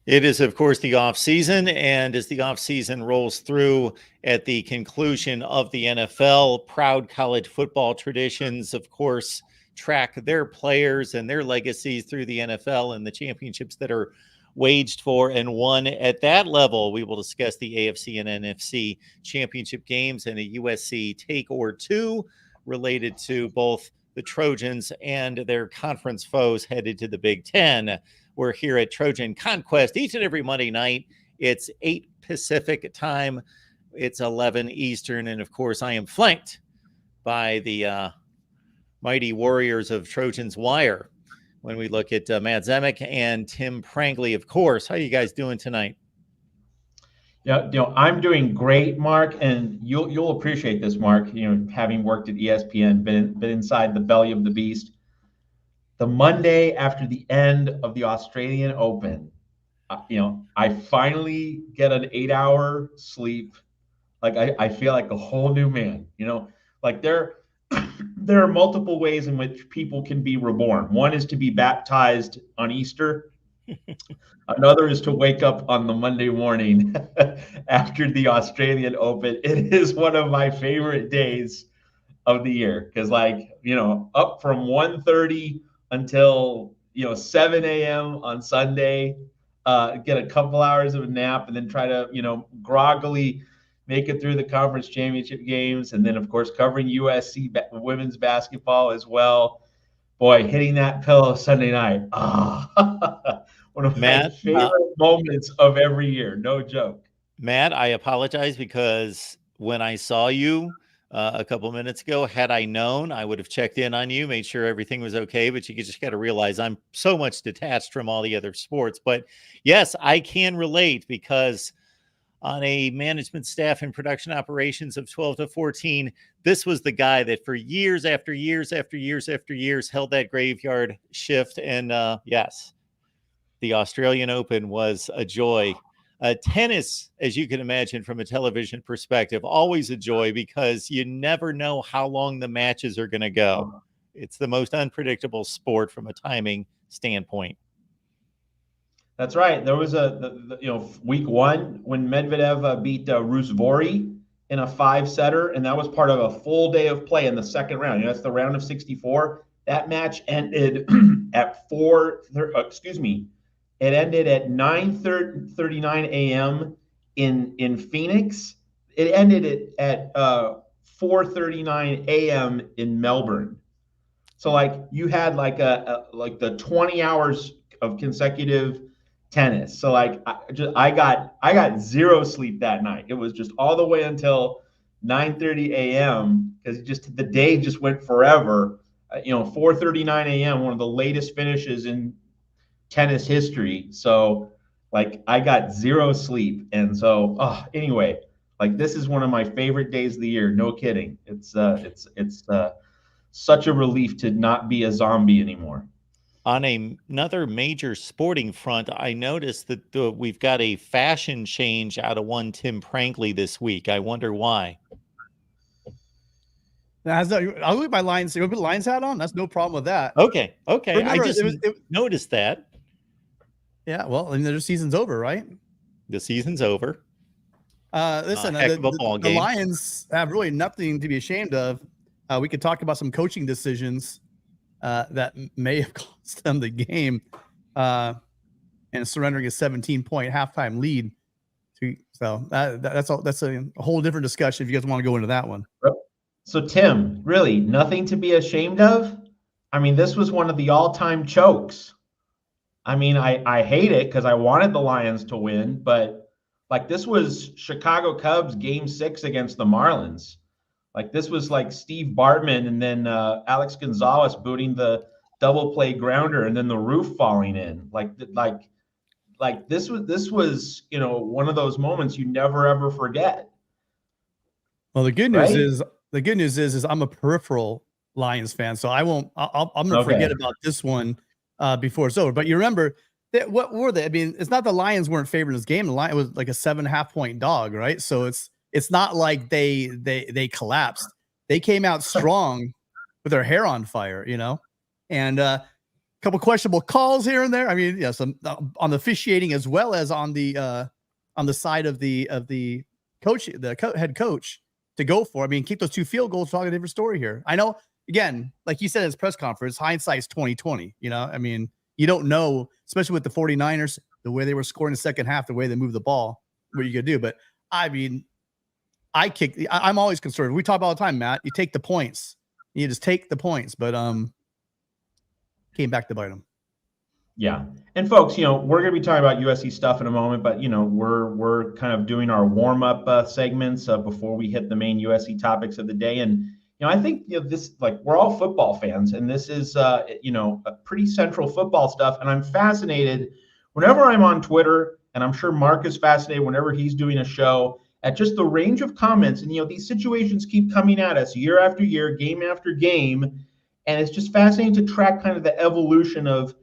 It is, of course, the off season, and as the off season rolls through at the conclusion of the NFL, proud college football traditions, of course, track their players and their legacies through the NFL and the championships that are waged for and won at that level. We will discuss the AFC and NFC championship games and a USC take or two related to both the Trojans and their conference foes headed to the Big Ten. We're here at Trojan Conquest each and every Monday night. It's 8 Pacific time. It's 11 Eastern. And of course, I am flanked by the mighty warriors of Trojans Wire when we look at Matt Zemek and Tim Prangley, of course. How are you guys doing tonight? Yeah, I'm doing great, Mark, and you'll appreciate this, Mark. Having worked at ESPN, been inside the belly of the beast. The Monday after the end of the Australian Open, I finally get an 8-hour sleep. Like I feel like a whole new man. Like there are multiple ways in which people can be reborn. One is to be baptized on Easter. Another is to wake up on the Monday morning after the Australian Open. It is one of my favorite days of the year because, up from 1:30 until 7 a.m. on Sunday, get a couple hours of a nap, and then try to groggily make it through the conference championship games, and then of course covering USC women's basketball as well. Boy, hitting that pillow Sunday night, one of my favorite moments of every year. No joke. Matt, I apologize because when I saw you a couple minutes ago, had I known, I would have checked in on you, made sure everything was okay. But you just got to realize I'm so much detached from all the other sports. But yes, I can relate because on a management staff and production operations of 12 to 14, this was the guy that for years after years after years after years held that graveyard shift. And yes, the Australian Open was a joy. Tennis, as you can imagine from a television perspective, always a joy because you never know how long the matches are going to go. It's the most unpredictable sport from a timing standpoint. That's right. There was week one when Medvedev beat Rusevori in a 5-setter, and that was part of a full day of play in the second round. That's the round of 64. That match ended at It ended at 9:39 a.m. in Phoenix. It ended at 4:39 a.m. in Melbourne. So you had the 20 hours of consecutive tennis. So I got zero sleep that night. It was just all the way until 9:30 a.m. because the day just went forever. 4:39 a.m. one of the latest finishes in tennis history. So I got zero sleep. And so anyway, this is one of my favorite days of the year. No kidding. It's such a relief to not be a zombie anymore. On another major sporting front, I noticed that we've got a fashion change out of one Tim Prangley this week. I wonder why. I'll look at my Lions. You put Lions hat on? That's no problem with that. Okay. Remember, I just noticed that. Yeah, well, the season's over, right? The season's over. Listen, the Lions have really nothing to be ashamed of. We could talk about some coaching decisions that may have cost them the game and surrendering a 17-point halftime lead. So that's a whole different discussion if you guys want to go into that one. So, Tim, really nothing to be ashamed of? I mean, this was one of the all-time chokes. I mean, I hate it because I wanted the Lions to win, but this was Chicago Cubs game 6 against the Marlins. This was Steve Bartman and then Alex Gonzalez booting the double play grounder and then the roof falling in. This was one of those moments you never ever forget. Well, the good news is I'm a peripheral Lions fan, so I'm going to forget about this one before it's over. But you remember what were they? I mean, it's not the Lions weren't favored in this game. The Lions was like a 7.5-point dog, right? So it's not like they collapsed. They came out strong with their hair on fire, and couple questionable calls here and there. I mean, some on the officiating as well as on the side of the coach, head coach to go for. I mean, keep those 2 field goals. Talking a different story here. I know. Again, like you said in his press conference, hindsight's 2020. I mean, you don't know, especially with the 49ers, the way they were scoring the second half, the way they moved the ball, what you could do. But I mean, I'm always conservative. We talk about all the time, Matt. You take the points. You just take the points. But came back to bite them. Yeah. And folks, we're going to be talking about USC stuff in a moment, but we're kind of doing our warm-up segments before we hit the main USC topics of the day. And I think this, like, we're all football fans, and this is a pretty central football stuff. And I'm fascinated whenever I'm on Twitter, and I'm sure Mark is fascinated whenever he's doing a show, at just the range of comments. And these situations keep coming at us year after year, game after game, and it's just fascinating to track kind of the evolution of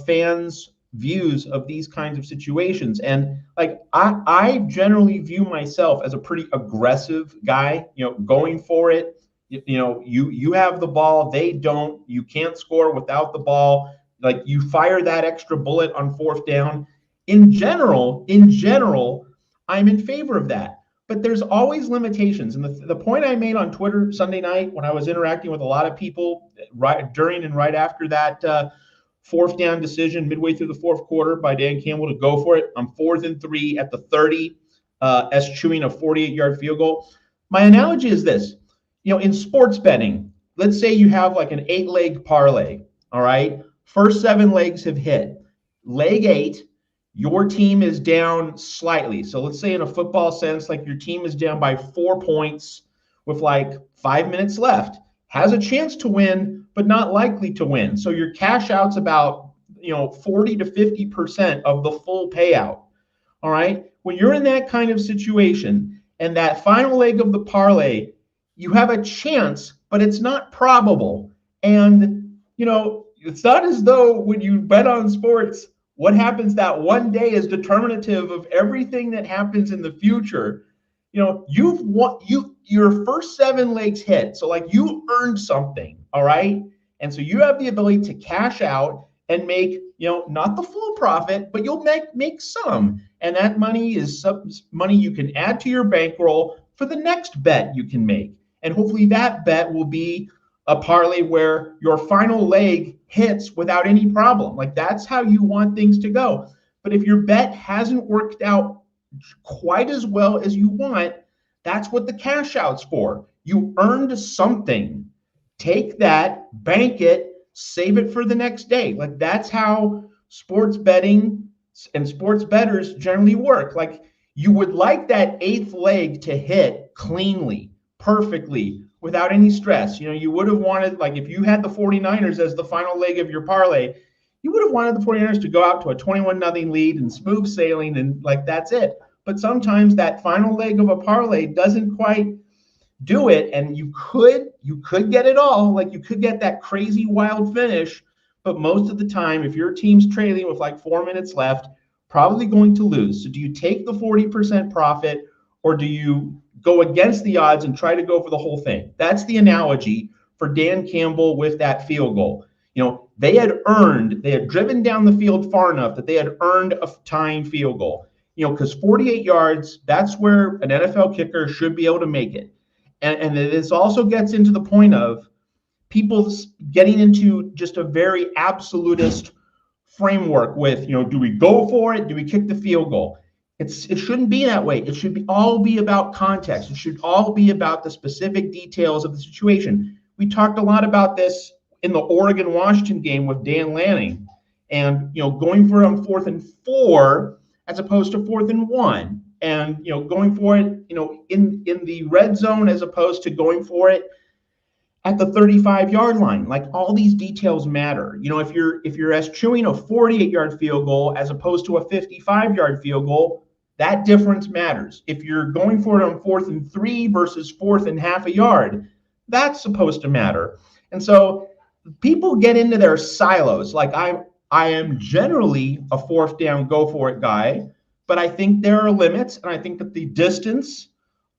fans' views of these kinds of situations. And like I generally view myself as a pretty aggressive guy, going for it. You have the ball, they don't. You can't score without the ball. Like, you fire that extra bullet on 4th down. In general, I'm in favor of that. But there's always limitations. And the point I made on Twitter Sunday night when I was interacting with a lot of people during and right after that 4th down decision midway through the 4th quarter by Dan Campbell to go for it on 4th and 3 at the 30, eschewing a 48-yard field goal. My analogy is this. In sports betting, let's say you have like an 8-leg parlay, all right? First 7 legs have hit. Leg 8, your team is down slightly. So let's say in a football sense, like your team is down by 4 points with like 5 minutes left. Has a chance to win, but not likely to win. So your cash out's about 40 to 50% of the full payout, all right? When you're in that kind of situation and that final leg of the parlay, you have a chance, but it's not probable. And, it's not as though when you bet on sports, what happens that one day is determinative of everything that happens in the future. You've won, your first 7 legs hit. So like you earned something, all right? And so you have the ability to cash out and make, not the full profit, but you'll make some. And that money is some money you can add to your bankroll for the next bet you can make. And hopefully that bet will be a parlay where your final leg hits without any problem. Like, that's how you want things to go. But if your bet hasn't worked out quite as well as you want, that's what the cash out's for. You earned something. Take that, bank it, save it for the next day. Like, that's how sports betting and sports bettors generally work. Like, you would like that 8th leg to hit cleanly, perfectly, without any stress. You would have wanted, like, if you had the 49ers as the final leg of your parlay, you would have wanted the 49ers to go out to a 21-0 lead and smooth sailing, and like, that's it. But sometimes that final leg of a parlay doesn't quite do it, and you could get it all. Like, you could get that crazy wild finish, but most of the time, if your team's trailing with like 4 minutes left, probably going to lose. So do you take the 40% profit, or do you go against the odds and try to go for the whole thing? That's the analogy for Dan Campbell with that field goal. They had driven down the field far enough that they had earned a tying field goal. Because 48 yards, that's where an NFL kicker should be able to make it. And this also gets into the point of people getting into just a very absolutist framework with, do we go for it? Do we kick the field goal? It shouldn't be that way. It should all be about context. It should all be about the specific details of the situation. We talked a lot about this in the Oregon-Washington game with Dan Lanning, and going for it on 4th and 4 as opposed to 4th and 1, and going for it in the red zone as opposed to going for it at the 35-yard line. Like, all these details matter. If you're eschewing a 48-yard field goal as opposed to a 55-yard field goal, that difference matters. If you're going for it on 4th and 3 versus 4th and half a yard, that's supposed to matter. And so people get into their silos. Like, I am generally a 4th down, go for it guy, but I think there are limits, and I think that the distance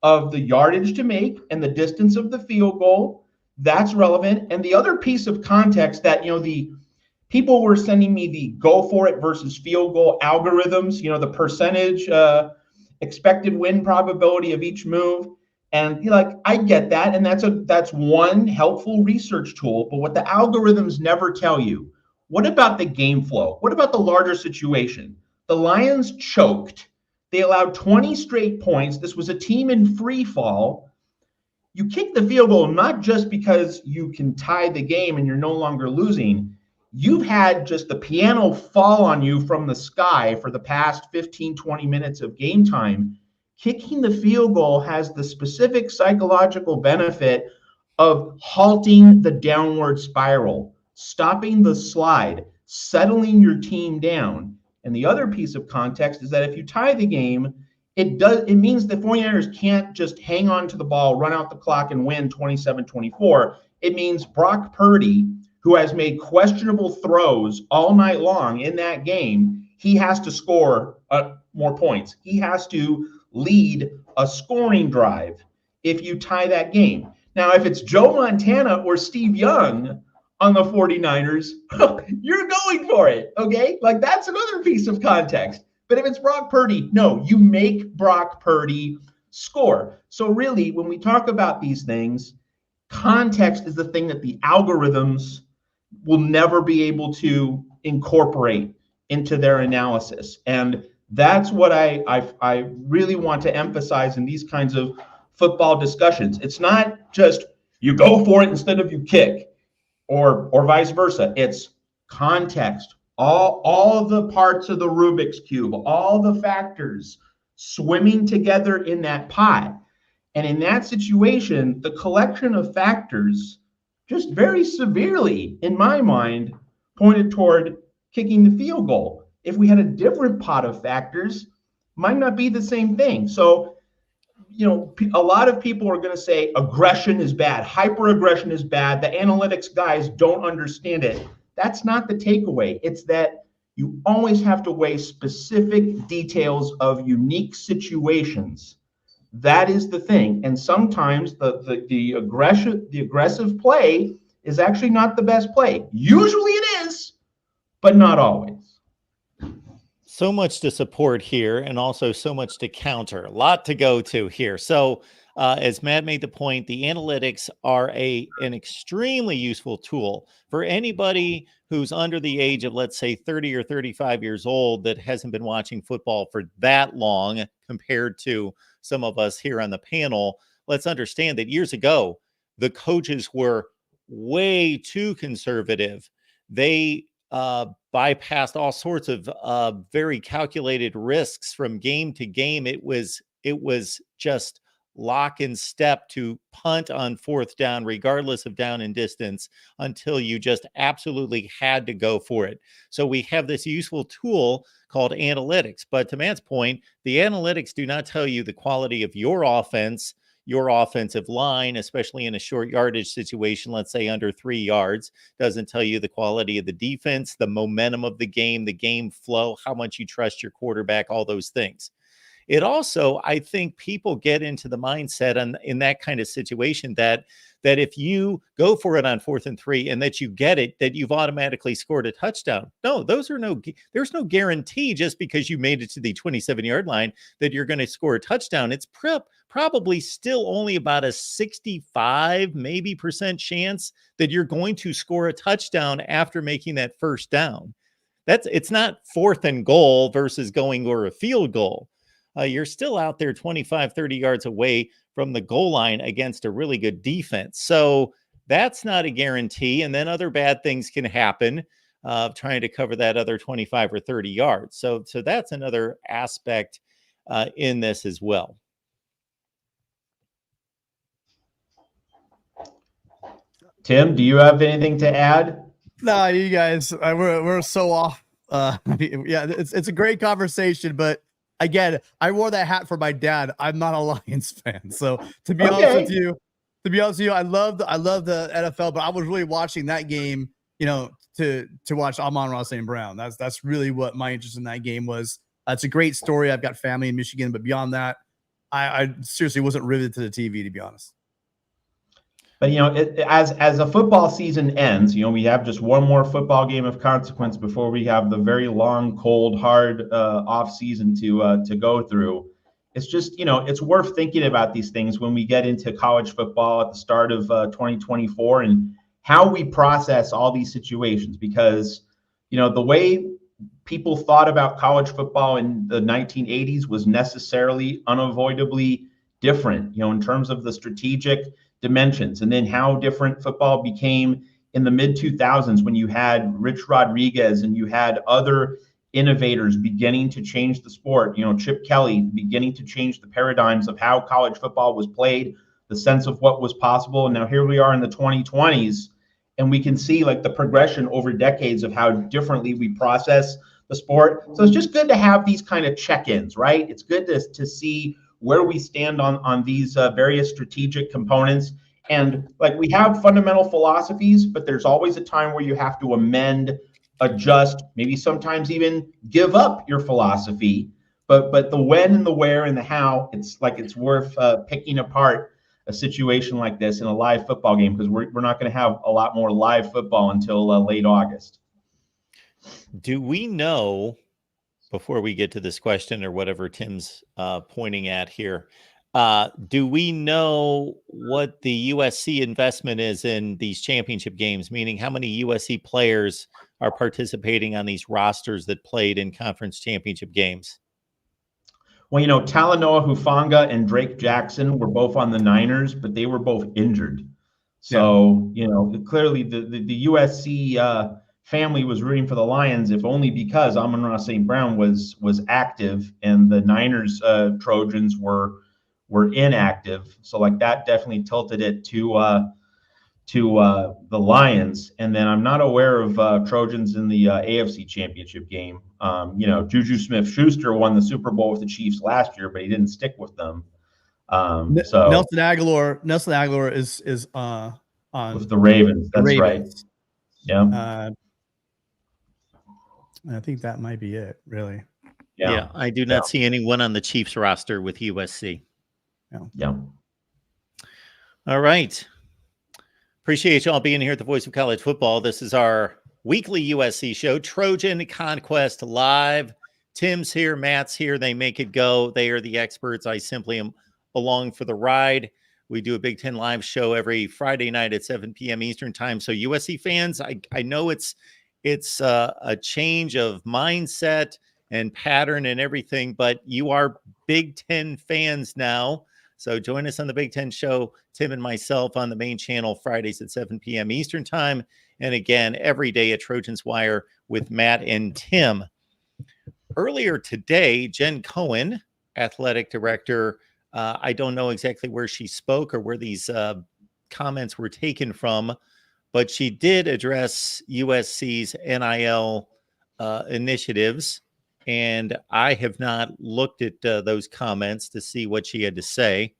of the yardage to make and the distance of the field goal, that's relevant. And the other piece of context that the people were sending me the go for it versus field goal algorithms, the percentage expected win probability of each move. And you're like, I get that. And that's one helpful research tool. But what the algorithms never tell you, what about the game flow? What about the larger situation? The Lions choked. They allowed 20 straight points. This was a team in free fall. You kick the field goal not just because you can tie the game and you're no longer losing. You've had just the piano fall on you from the sky for the past 15, 20 minutes of game time. Kicking the field goal has the specific psychological benefit of halting the downward spiral, stopping the slide, settling your team down. And the other piece of context is that if you tie the game, it means the 49ers can't just hang on to the ball, run out the clock, and win 27-24. It means Brock Purdy, who has made questionable throws all night long in that game, he has to score more points. He has to lead a scoring drive if you tie that game. Now, if it's Joe Montana or Steve Young on the 49ers, you're going for it, okay? Like, that's another piece of context. But if it's Brock Purdy, no, you make Brock Purdy score. So really, when we talk about these things, context is the thing that the algorithms will never be able to incorporate into their analysis. And that's what I really want to emphasize in these kinds of football discussions. It's not just you go for it instead of you kick, or vice versa. It's context. All the parts of the Rubik's Cube, all the factors swimming together in that pot. And in that situation, the collection of factors just very severely, in my mind, pointed toward kicking the field goal. If we had a different pot of factors, might not be the same thing. So, a lot of people are going to say aggression is bad, hyper-aggression is bad, the analytics guys don't understand it. That's not the takeaway. It's that you always have to weigh specific details of unique situations. That is the thing. And sometimes the aggressive play is actually not the best play. Usually it is, but not always. So much to support here, and also so much to counter. A lot to go to here. So as Matt made the point, the analytics are an extremely useful tool for anybody who's under the age of, let's say, 30 or 35 years old that hasn't been watching football for that long compared to some of us here on the panel. Let's understand that years ago, the coaches were way too conservative. They bypassed all sorts of very calculated risks from game to game. It was just lock and step to punt on fourth down, regardless of down and distance, until you just absolutely had to go for it. So we have this useful tool called analytics. But to Matt's point, the analytics do not tell you the quality of your offense, your offensive line, especially in a short yardage situation, let's say under 3 yards, doesn't tell you the quality of the defense, the momentum of the game flow, how much you trust your quarterback, all those things. It also, I think people get into the mindset in that kind of situation that if you go for it on 4th and 3 and that you get it, that you've automatically scored a touchdown. No, there's no guarantee just because you made it to the 27-yard line that you're going to score a touchdown. It's probably still only about a 65 maybe % chance that you're going to score a touchdown after making that first down. It's not 4th and goal versus going or a field goal. You're still out there 25, 30 yards away from the goal line against a really good defense. So that's not a guarantee. And then other bad things can happen trying to cover that other 25 or 30 yards. So that's another aspect in this as well. Tim, do you have anything to add? No, you guys, we're so off. Yeah, it's a great conversation, but again, I wore that hat for my dad. I'm not a Lions fan, so to be honest with you, I love the NFL, but I was really watching that game, to watch Amon-Ra St. Brown. That's really what my interest in that game was. It's a great story. I've got family in Michigan, but beyond that, I seriously wasn't riveted to the TV, to be honest. But, as a football season ends, we have just one more football game of consequence before we have the very long, cold, hard off season to go through. It's just, it's worth thinking about these things when we get into college football at the start of 2024 and how we process all these situations, because, the way people thought about college football in the 1980s was necessarily unavoidably different, in terms of the strategic dimensions, and then how different football became in the mid 2000s when you had Rich Rodriguez and you had other innovators beginning to change the sport, Chip Kelly beginning to change the paradigms of how college football was played, the sense of what was possible. And now here we are in the 2020s, and we can see like the progression over decades of how differently we process the sport. So it's just good to have these kind of check-ins, right? It's good to see where we stand on these various strategic components. And like, we have fundamental philosophies, but there's always a time where you have to amend, adjust, maybe sometimes even give up your philosophy. But the when and the where and the how, it's worth picking apart a situation like this in a live football game, because we're not going to have a lot more live football until late August. Do we know, before we get to this question or whatever Tim's pointing at here, do we know what the USC investment is in these championship games? Meaning, how many USC players are participating on these rosters that played in conference championship games? Well, Talanoa Hufanga and Drake Jackson were both on the Niners, but they were both injured. So, clearly the USC family was rooting for the Lions, if only because Amon-Ra St. Brown was active and the Niners Trojans were inactive. So like that definitely tilted it to the Lions. And then I'm not aware of Trojans in the AFC Championship game. Juju Smith-Schuster won the Super Bowl with the Chiefs last year, but he didn't stick with them. So Nelson Aguilar is on with the Ravens. That's Ravens. Right. Yeah. I think that might be it, really. Yeah, I do not see anyone on the Chiefs roster with USC. Yeah. All right. Appreciate y'all being here at the Voice of College Football. This is our weekly USC show, Trojan Conquest Live. Tim's here, Matt's here. They make it go. They are the experts. I simply am along for the ride. We do a Big Ten Live show every Friday night at 7 p.m. Eastern time. So USC fans, I know it's a change of mindset and pattern and everything, but you are Big Ten fans now. So join us on the Big Ten show, Tim and myself, on the main channel Fridays at 7 p.m. Eastern time. And again, every day at Trojans Wire with Matt and Tim. Earlier today, Jen Cohen, athletic director, I don't know exactly where she spoke or where these comments were taken from, but she did address USC's NIL initiatives, and I have not looked at those comments to see what she had to say.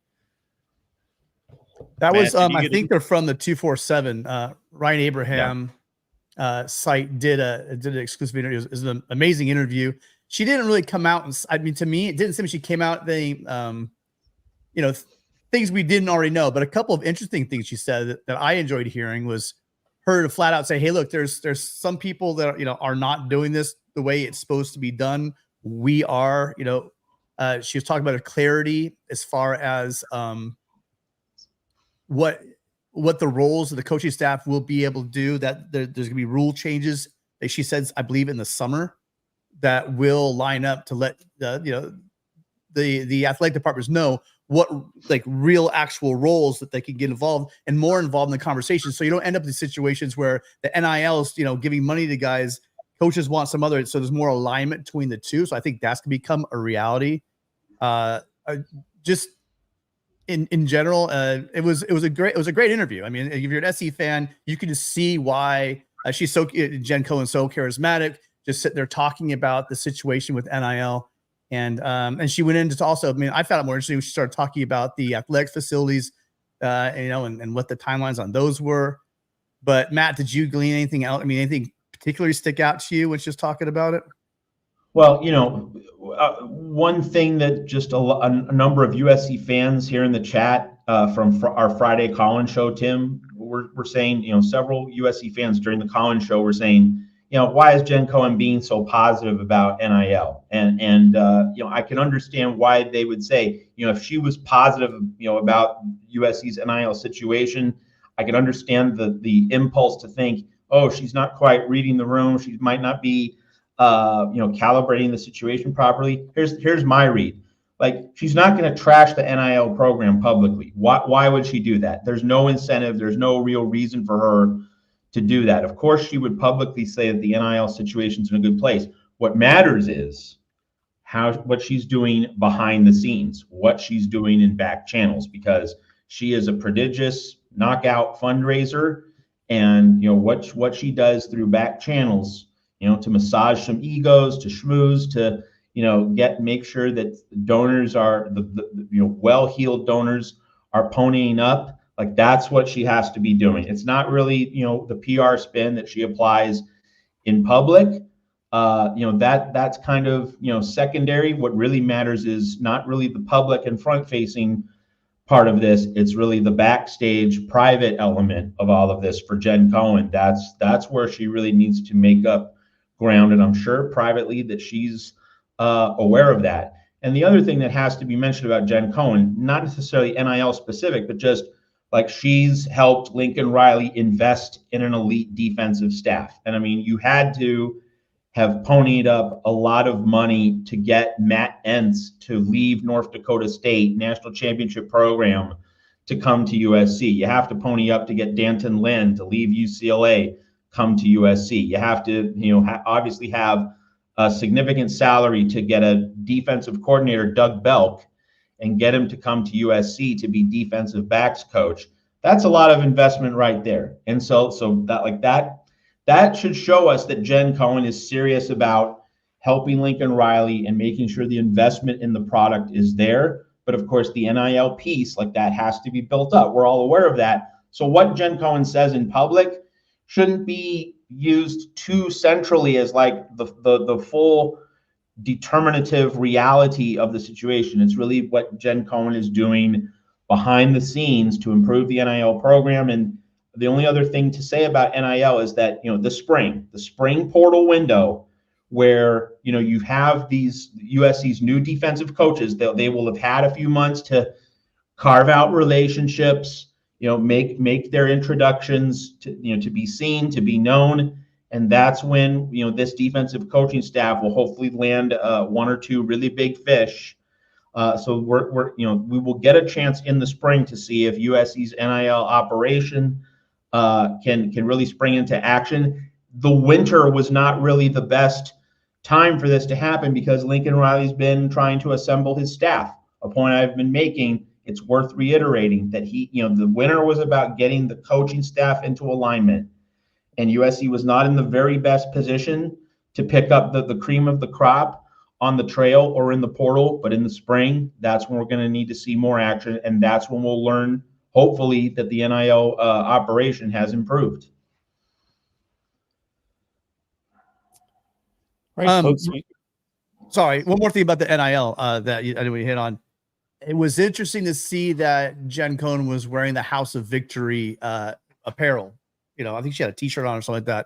That Matt, was, I think they're from the 247. Ryan Abraham site did an exclusive interview. It was an amazing interview. She didn't really come out, and I mean, to me, it didn't seem she came out. Things we didn't already know, but a couple of interesting things she said that I enjoyed hearing was her to flat out say, "Hey, look, there's some people that are not doing this the way it's supposed to be done. We are, she was talking about a clarity as far as what the roles of the coaching staff will be able to do. That there's going to be rule changes. Like she says, I believe in the summer, that will line up to let the athletic departments know what real actual roles that they can get involved and more involved in the conversation. So you don't end up in situations where the NILs, giving money to guys, coaches want some other, so there's more alignment between the two. So I think that's going to become a reality. Just in general, it was a great interview. I mean, if you're an SC fan, you can just see why she's Jen Cohen's so charismatic, just sitting there talking about the situation with NIL. And she went into also, I mean, I found it more interesting when she started talking about the athletic facilities, and what the timelines on those were. But Matt, did you glean anything out? I mean, anything particularly stick out to you when she was talking about it? Well, one thing that just a number of USC fans here in the chat from our Friday Collins show, Tim, we're saying, several USC fans during the Collins show were saying, why is Jen Cohen being so positive about NIL? And I can understand why they would say, if she was positive, about USC's NIL situation, I can understand the impulse to think, oh, she's not quite reading the room. She might not be, calibrating the situation properly. Here's my read. Like, she's not going to trash the NIL program publicly. Why would she do that? There's no incentive. There's no real reason for her to do that. Of course, she would publicly say that the NIL situation's in a good place. What matters is what she's doing behind the scenes, what she's doing in back channels, because she is a prodigious knockout fundraiser, and what she does through back channels, to massage some egos, to schmooze, to make sure that donors are the well-heeled donors are ponying up. Like, that's what she has to be doing. It's not really the PR spin that she applies in public. That's kind of secondary. What really matters is not really the public and front-facing part of this. It's really the backstage private element of all of this for Jen Cohen. That's where she really needs to make up ground, and I'm sure privately that she's aware of that. And the other thing that has to be mentioned about Jen Cohen, not necessarily NIL specific, but just like, she's helped Lincoln Riley invest in an elite defensive staff. And I mean, you had to have ponied up a lot of money to get Matt Entz to leave North Dakota State national championship program to come to USC. You have to pony up to get Danton Lynn to leave UCLA, come to USC. You have to, obviously have a significant salary to get a defensive coordinator, Doug Belk, and get him to come to USC to be defensive backs coach. That's a lot of investment right there. And so that should show us that Jen Cohen is serious about helping Lincoln Riley and making sure the investment in the product is there. But of course, the NIL piece, like, that has to be built up. We're all aware of that. So what Jen Cohen says in public shouldn't be used too centrally as like the full determinative reality of the situation. It's really what Jen Cohen is doing behind the scenes to improve the NIL program. And the only other thing to say about NIL is that, the spring portal window, where, you have these USC's new defensive coaches, they will have had a few months to carve out relationships, make their introductions to be seen, to be known. And that's when, this defensive coaching staff will hopefully land one or two really big fish. So we will get a chance in the spring to see if USC's NIL operation can really spring into action. The winter was not really the best time for this to happen, because Lincoln Riley's been trying to assemble his staff. A point I've been making, it's worth reiterating that the winter was about getting the coaching staff into alignment. And USC was not in the very best position to pick up the cream of the crop on the trail or in the portal. But in the spring, that's when we're going to need to see more action. And that's when we'll learn, hopefully, that the NIL operation has improved. Right, folks. Sorry, one more thing about the NIL that I know we hit on. It was interesting to see that Jen Cohen was wearing the House of Victory apparel. I think she had a T-shirt on or something like that.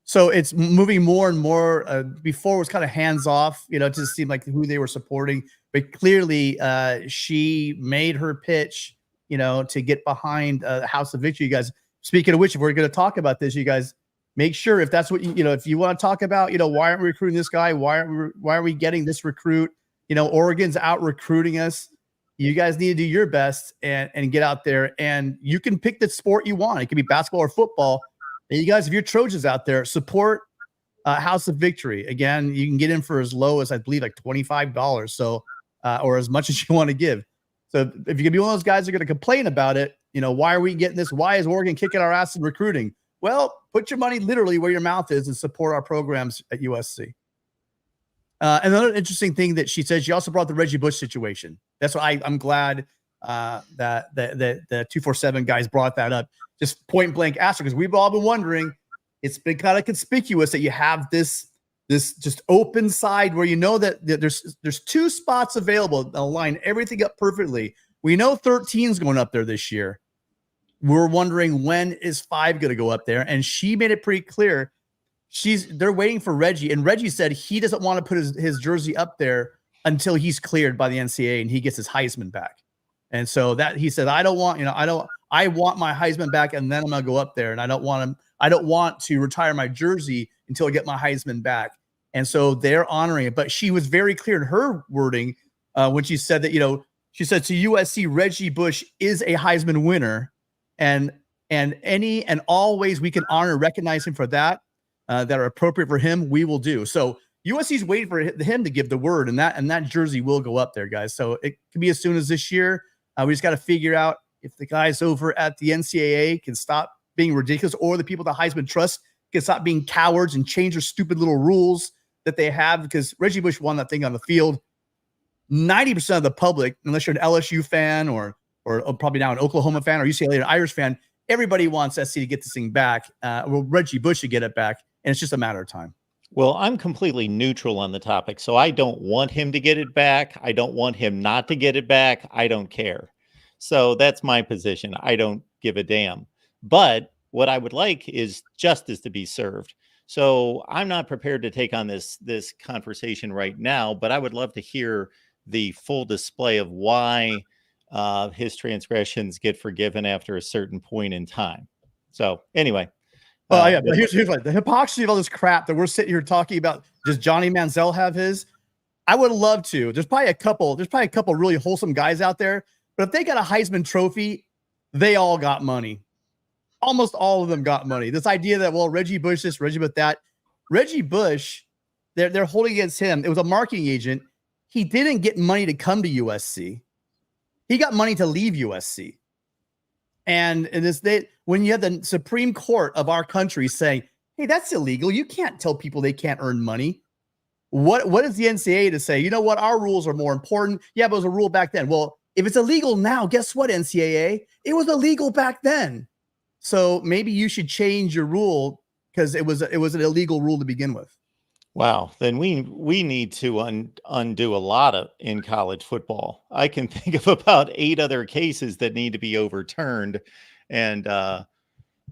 So it's moving more and more. Before it was kind of hands off, it just seemed like who they were supporting. But clearly, she made her pitch, to get behind the House of Victory. You guys, speaking of which, if we're going to talk about this, you guys make sure, if that's what if you want to talk about, why aren't we recruiting this guy? Why are we getting this recruit? Oregon's out recruiting us. You guys need to do your best and get out there, and you can pick the sport you want. It could be basketball or football. And you guys, if you're Trojans out there, support House of Victory. Again, you can get in for as low as, I believe, like $25. So, or as much as you want to give. So if you're gonna be one of those guys that are going to complain about it, why are we getting this? Why is Oregon kicking our ass in recruiting? Well, put your money literally where your mouth is and support our programs at USC. Another interesting thing that she said, she also brought the Reggie Bush situation. That's why I'm glad that the 247 guys brought that up. Just point blank answer, because we've all been wondering. It's been kind of conspicuous that you have this just open side where that there's two spots available that'll line everything up perfectly. We know 13's going up there this year. We're wondering when is 5 going to go up there, and she made it pretty clear. They're waiting for Reggie, and Reggie said he doesn't want to put his jersey up there until he's cleared by the NCAA and he gets his Heisman back. And so that he said, I want my Heisman back, and then I'm gonna go up there, and I don't want to retire my jersey until I get my Heisman back. And so they're honoring it. But she was very clear in her wording when she said that, she said to USC, Reggie Bush is a Heisman winner, and any and all ways we can honor and recognize him for that are appropriate for him, we will do. So USC's waiting for him to give the word, and that jersey will go up there, guys. So it can be as soon as this year. We just got to figure out if the guys over at the NCAA can stop being ridiculous, or the people that Heisman trust can stop being cowards and change their stupid little rules that they have, because Reggie Bush won that thing on the field. 90% of the public, unless you're an LSU fan or probably now an Oklahoma fan or UCLA or Irish fan, everybody wants SC to get this thing back. Reggie Bush should get it back, and it's just a matter of time. Well, I'm completely neutral on the topic, so I don't want him to get it back. I don't want him not to get it back. I don't care. So that's my position. I don't give a damn. But what I would like is justice to be served. So I'm not prepared to take on this conversation right now, but I would love to hear the full display of why his transgressions get forgiven after a certain point in time. So anyway. Well, yeah, but here's like the hypocrisy of all this crap that we're sitting here talking about. Does Johnny Manziel have his? I would love to. There's probably a couple really wholesome guys out there, but if they got a Heisman trophy, they all got money. Almost all of them got money. This idea that, well, Reggie Bush this, Reggie Bush that. Reggie Bush, they're holding against him. It was a marketing agent. He didn't get money to come to USC. He got money to leave USC. And when you have the Supreme Court of our country saying, hey, that's illegal. You can't tell people they can't earn money. What is the NCAA to say? You know what? Our rules are more important. Yeah, but it was a rule back then. Well, if it's illegal now, guess what, NCAA? It was illegal back then. So maybe you should change your rule, because it was an illegal rule to begin with. Wow. Then we need to undo a lot in college football. I can think of about 8 other cases that need to be overturned, and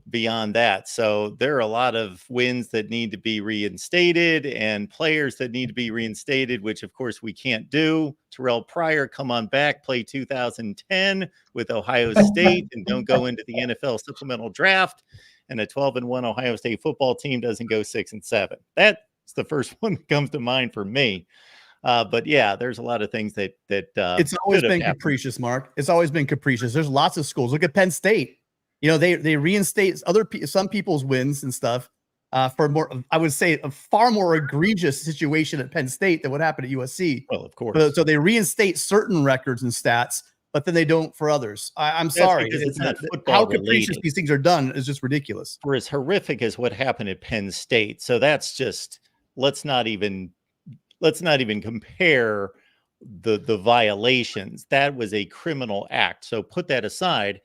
beyond that. So there are a lot of wins that need to be reinstated and players that need to be reinstated, which of course we can't do. Terrell Pryor, come on back, play 2010 with Ohio State and don't go into the NFL supplemental draft. And a 12-1 Ohio State football team doesn't go 6-7. That's the first one that comes to mind for me. But yeah, there's a lot of things that it's always been capricious, Mark. It's always been capricious. There's lots of schools. Look at Penn State. They reinstate some people's wins and stuff for more, I would say, a far more egregious situation at Penn State than what happened at USC. Well, of course. So they reinstate certain records and stats, but then they don't for others. I'm sorry. It's not football how capricious these things are done is just ridiculous. For as horrific as what happened at Penn State. So that's just, let's not even compare the violations. That was a criminal act. So put that aside.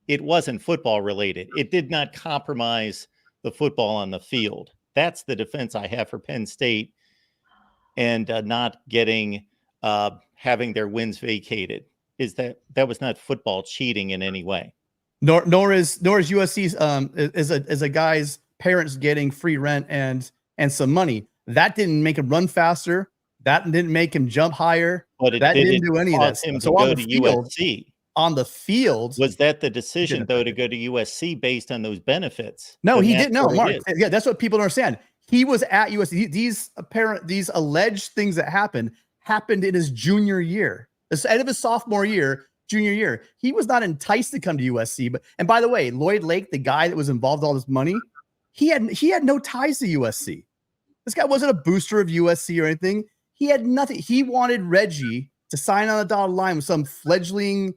It wasn't football related. It did not compromise the football on the field. That's the defense I have for Penn State, and not getting having their wins vacated. Is that was not football cheating in any way. Nor is USC's is a guy's parents getting free rent and some money. That didn't make him run faster. That didn't make him jump higher. But that didn't do any of that. So on the field, USC. On the field, was that the decision though to go to USC based on those benefits? No, he didn't. No, Mark. Yeah, that's what people don't understand. He was at USC. These alleged things that happened in his junior year, the end of his sophomore year, junior year. He was not enticed to come to USC. And by the way, Lloyd Lake, the guy that was involved with all this money, he had no ties to USC. This guy wasn't a booster of USC or anything. He had nothing. He wanted Reggie to sign on a dotted line with some fledgling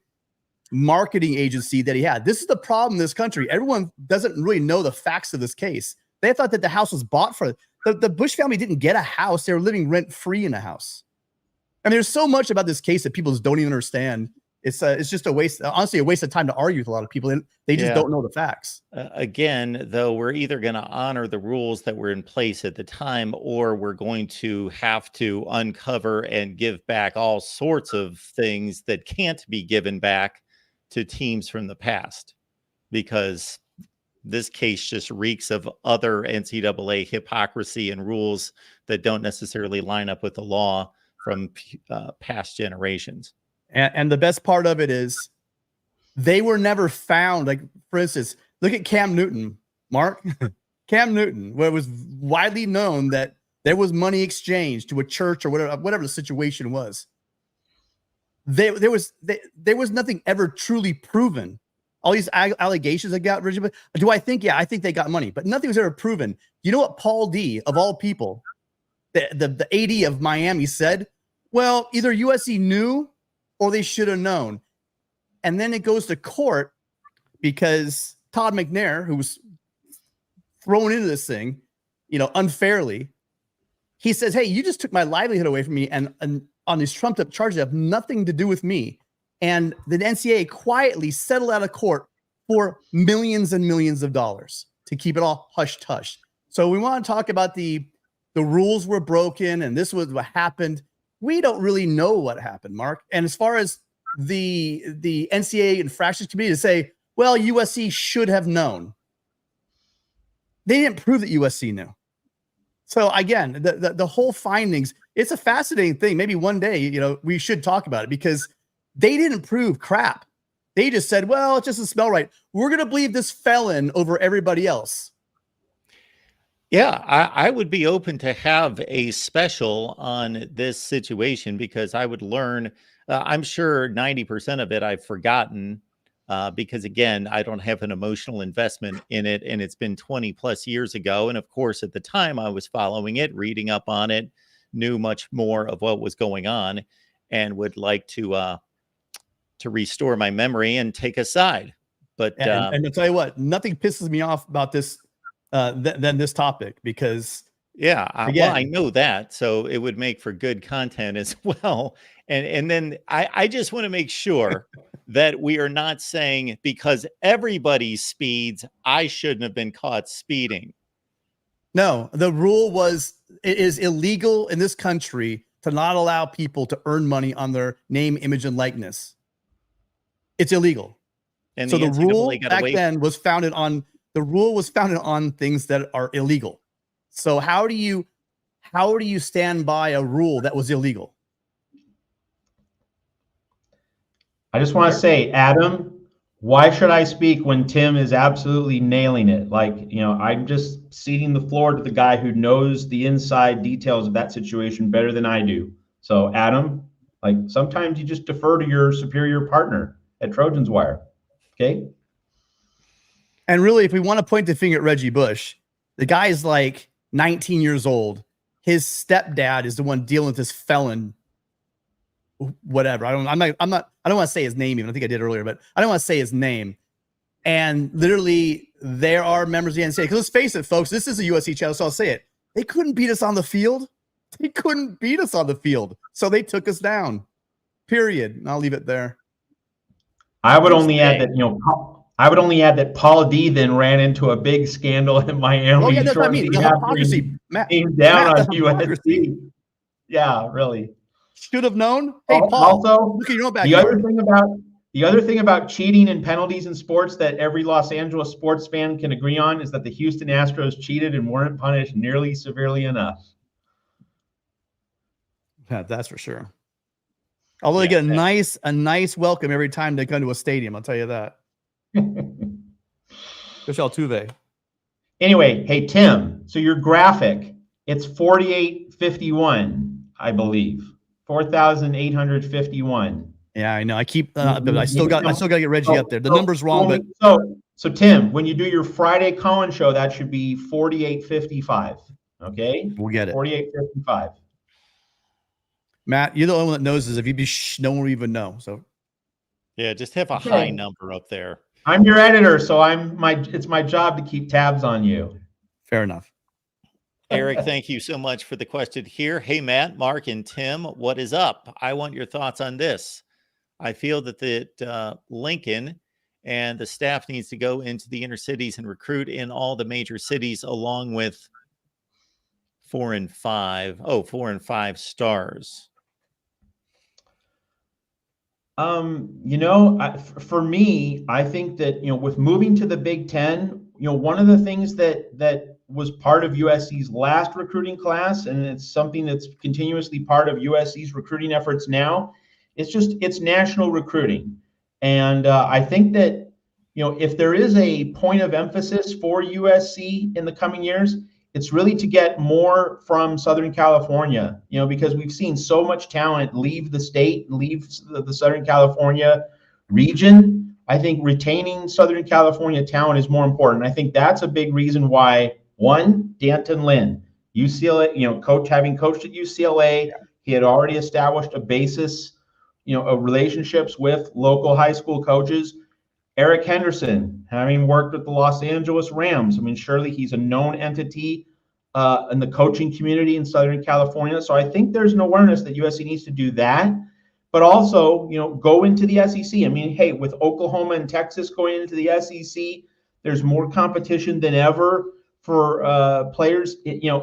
marketing agency that he had. This is the problem in this country. Everyone doesn't really know the facts of this case. They thought that the house was bought for the Bush family didn't get a house. They were living rent free in a house. And there's so much about this case that people just don't even understand. It's just a waste, honestly, a waste of time to argue with a lot of people. And they just don't know the facts. Again, though, we're either going to honor the rules that were in place at the time, or we're going to have to uncover and give back all sorts of things that can't be given back to teams from the past, because this case just reeks of other NCAA hypocrisy and rules that don't necessarily line up with the law from past generations. And the best part of it is they were never found. Like, for instance, look at Cam Newton, Mark. Cam Newton, where it was widely known that there was money exchanged to a church or whatever the situation was. There was nothing ever truly proven. All these allegations that got Reggie. Do I think? Yeah, I think they got money, but nothing was ever proven. You know what Paul D, of all people, the AD of Miami, said? Well, either USC knew or they should have known. And then it goes to court because Todd McNair, who was thrown into this thing, unfairly, he says, hey, you just took my livelihood away from me, and on these trumped up charges that have nothing to do with me. And the NCAA quietly settled out of court for millions and millions of dollars to keep it all hush-hush. So we want to talk about the rules were broken and this was what happened. We don't really know what happened, Mark. And as far as the NCAA infractions committee to say, well, USC should have known, they didn't prove that USC knew. So again, the whole findings, it's a fascinating thing. Maybe one day, we should talk about it, because they didn't prove crap. They just said, well, it just doesn't smell right. We're going to believe this felon over everybody else. Yeah, I would be open to have a special on this situation, because I would learn. I'm sure 90% of it I've forgotten, because, again, I don't have an emotional investment in it. And it's been 20 plus years ago. And of course, at the time I was following it, reading up on it, knew much more of what was going on, and would like to restore my memory and take a side. But and I'll tell you what, nothing pisses me off about this than this topic, because well, I know that, so it would make for good content as well. And then I just want to make sure that we are not saying because everybody speeds, I shouldn't have been caught speeding. No, the rule was it is illegal in this country to not allow people to earn money on their name, image, and likeness. It's illegal. And so the rule back then was founded on things that are illegal. So how do you stand by a rule that was illegal? I just want to say, Adam, why should I speak when Tim is absolutely nailing it? Like, I'm just ceding the floor to the guy who knows the inside details of that situation better than I do. So, Adam, like, sometimes you just defer to your superior partner at Trojans Wire. Okay. And really, if we want to point the finger at Reggie Bush, the guy is like 19 years old. His stepdad is the one dealing with this felon. Whatever. I don't want to say his name even. I think I did earlier, but I don't want to say his name. And literally, there are members of the NCAA. Because let's face it, folks, this is a USC channel, so I'll say it. They couldn't beat us on the field. So they took us down. Period. And I'll leave it there. I would only add that Paul D then ran into a big scandal in Miami. Oh, yeah, that's what I mean. The hypocrisy. Came down on USC. Yeah, really. Should have known. Hey, Paul. Also, the other thing about cheating and penalties in sports that every Los Angeles sports fan can agree on is that the Houston Astros cheated and weren't punished nearly severely enough. Yeah, that's for sure. Although they get a nice welcome every time they come to a stadium, I'll tell you that. Michelle Tuve. Anyway, hey, Tim, so your graphic, it's 4851, I believe. 4,851. Yeah, I know. I keep, but I still got to get Reggie up there. The number's wrong, but so Tim, when you do your Friday Cohen show, that should be 4855. Okay, we'll get it. 4855. Matt, you're the only one that knows this. If you be, no one will even know. So, yeah, just have a high number up there. I'm your editor, so it's my job to keep tabs on you. Fair enough. Eric, thank you so much for the question here. Hey, Matt, Mark, and Tim, what is up? I want your thoughts on this. I feel that Lincoln and the staff needs to go into the inner cities and recruit in all the major cities, along with 4 and 5 stars. For me, I think that, with moving to the Big Ten, one of the things that was part of USC's last recruiting class, and it's something that's continuously part of USC's recruiting efforts now, it's national recruiting. And I think that, if there is a point of emphasis for USC in the coming years, it's really to get more from Southern California, because we've seen so much talent leave the state, leave the Southern California region. I think retaining Southern California talent is more important. I think that's a big reason why, one, D'Anton Lynn, UCLA, having coached at UCLA, he had already established a basis, of relationships with local high school coaches. Eric Henderson, having worked with the Los Angeles Rams, surely he's a known entity in the coaching community in Southern California. So I think there's an awareness that USC needs to do that, but also, go into the SEC. Hey, with Oklahoma and Texas going into the SEC, there's more competition than ever for players,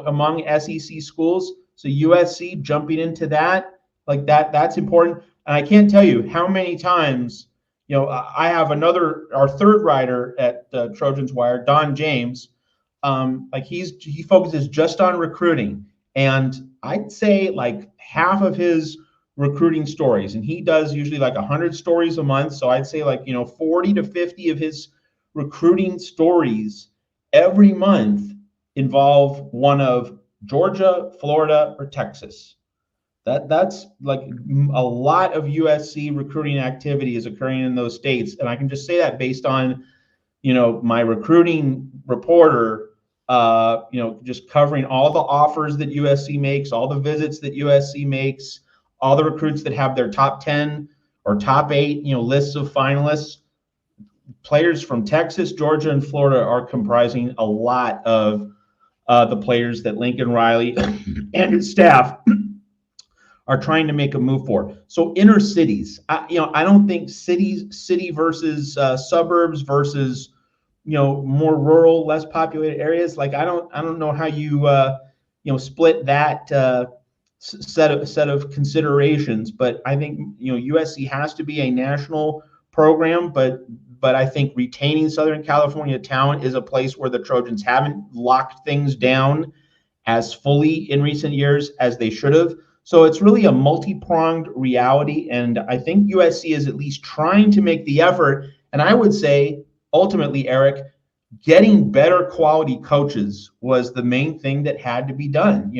among SEC schools. So USC jumping into that, that's important. And I can't tell you how many times, I have our third writer at Trojans Wire, Don James. He focuses just on recruiting, and I'd say half of his recruiting stories, and he does usually 100 stories a month. So I'd say 40 to 50 of his recruiting stories every month involve one of Georgia, Florida, or Texas. That's a lot of USC recruiting activity is occurring in those states. And I can just say that based on, my recruiting reporter, just covering all the offers that USC makes, all the visits that USC makes, all the recruits that have their top 10 or top 8, lists of finalists. Players from Texas, Georgia, and Florida are comprising a lot of the players that Lincoln Riley and his staff are trying to make a move for. So inner cities, I don't think city versus suburbs versus, more rural, less populated areas. I don't know how you, split that set of considerations, but I think, USC has to be a national program, but I think retaining Southern California talent is a place where the Trojans haven't locked things down as fully in recent years as they should have. So it's really a multi-pronged reality, and I think USC is at least trying to make the effort. And I would say, ultimately, Eric, getting better quality coaches was the main thing that had to be done.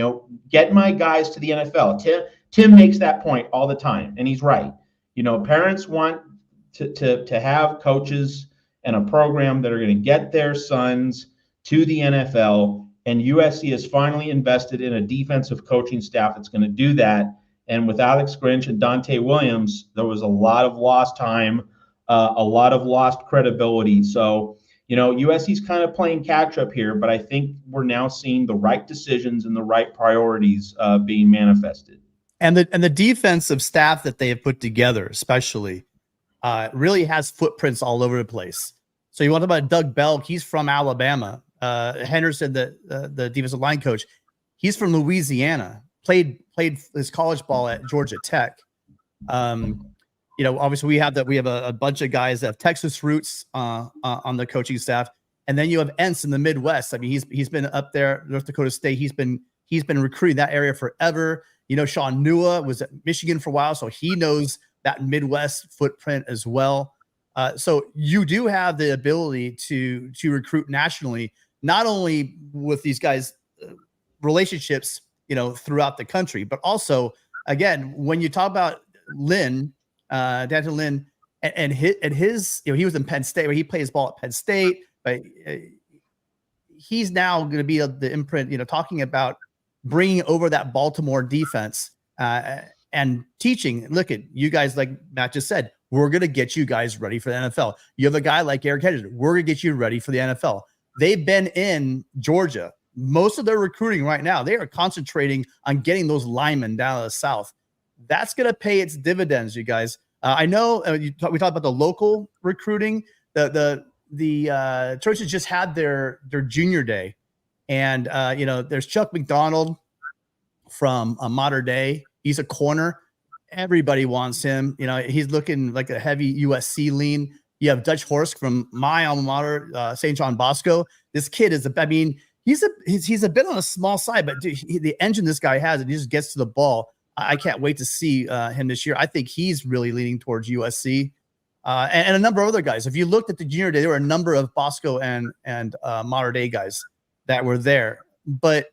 Get my guys to the NFL. Tim makes that point all the time, and he's right. Parents want to have coaches and a program that are going to get their sons to the NFL. And USC has finally invested in a defensive coaching staff that's going to do that. And with Alex Grinch and Dante Williams, there was a lot of lost time, a lot of lost credibility. So, USC's kind of playing catch up here, but I think we're now seeing the right decisions and the right priorities being manifested. And the defensive staff that they have put together, especially, really has footprints all over the place. So you want to talk about Doug Belk? He's from Alabama. Henderson, the defensive line coach, he's from Louisiana. Played his college ball at Georgia Tech. Obviously we have a bunch of guys that have Texas roots on the coaching staff, and then you have Entz in the Midwest. He's been up there, North Dakota State. He's been recruiting that area forever. Sean Nua was at Michigan for a while, so he knows that Midwest footprint as well. So you do have the ability to recruit nationally, not only with these guys' relationships, throughout the country, but also, again, when you talk about Lynn, D'Anton Lynn, and his, he was in Penn State, where he plays ball at Penn State, but he's now going to be the imprint, talking about bringing over that Baltimore defense and teaching. Look at you guys, like Matt just said, we're going to get you guys ready for the NFL. You have a guy like Eric Henderson. We're going to get you ready for the NFL. They've been in Georgia. Most of their recruiting right now, they are concentrating on getting those linemen down to the South. That's going to pay its dividends, you guys. I know we talked about the local recruiting. The Trojans just had their junior day, and there's Chuck McDonald from Mater Dei. He's a corner. Everybody wants him. He's looking like a heavy USC lean. You have Dutch Horsk from my alma mater, St. John Bosco. This kid is he's a bit on a small side, but dude, the engine this guy has, and he just gets to the ball. I can't wait to see him this year. I think he's really leaning towards USC, and a number of other guys. If you looked at the junior day, there were a number of Bosco and Mater Dei guys that were there. But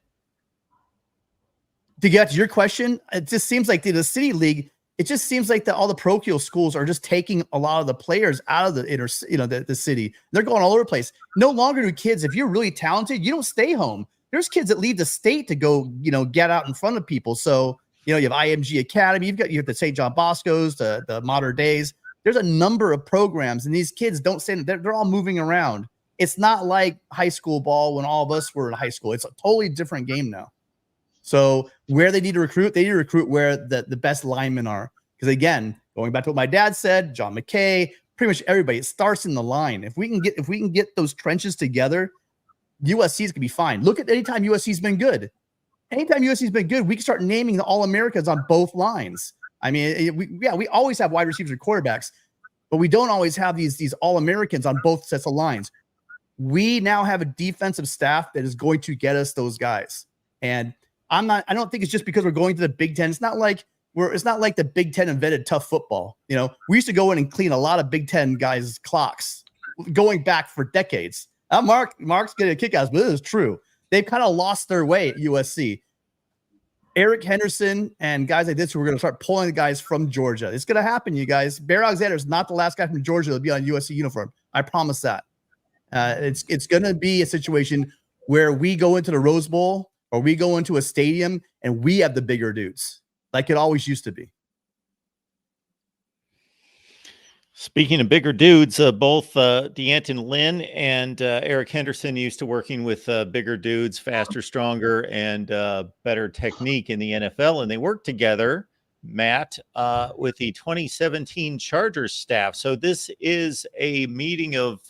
to get to your question, it just seems like the City League. It just seems like all the parochial schools are just taking a lot of the players out of the city. They're going all over the place. No longer do kids, if you're really talented, you don't stay home. There's kids that leave the state to go, get out in front of people. So, you have IMG Academy, you have the St. John Boscos, the Mater Deis. There's a number of programs, and these kids don't stay. They're all moving around. It's not like high school ball when all of us were in high school. It's a totally different game now. So where they need to recruit where the best linemen are. Because again, going back to what my dad said, John McKay, pretty much everybody, it starts in the line. If we can get those trenches together, USC's gonna be fine. Look at anytime USC's been good. Anytime USC's been good, we can start naming the All-Americans on both lines. I mean, we always have wide receivers and quarterbacks, but we don't always have these All-Americans on both sets of lines. We now have a defensive staff that is going to get us those guys. And I don't think it's just because we're going to the Big Ten. It's not like the Big Ten invented tough football. We used to go in and clean a lot of Big Ten guys' clocks going back for decades. Mark's getting a kick out, but this is true. They've kind of lost their way at USC. Eric Henderson and guys like this who are going to start pulling the guys from Georgia. It's going to happen, you guys. Bear Alexander is not the last guy from Georgia that'll be on USC uniform. I promise that. It's going to be a situation where we go into the Rose Bowl or we go into a stadium and we have the bigger dudes, like it always used to be. Speaking of bigger dudes, both DeAnton Lynn and Eric Henderson used to working with bigger dudes, faster, stronger, and better technique in the NFL. And they worked together, Matt, with the 2017 Chargers staff. So this is a meeting of,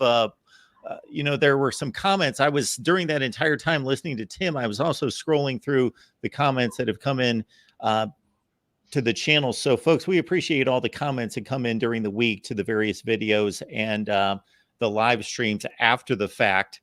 there were some comments. I was, during that entire time listening to Tim, I was also scrolling through the comments that have come in to the channel. So folks, we appreciate all the comments that come in during the week to the various videos and the live streams after the fact.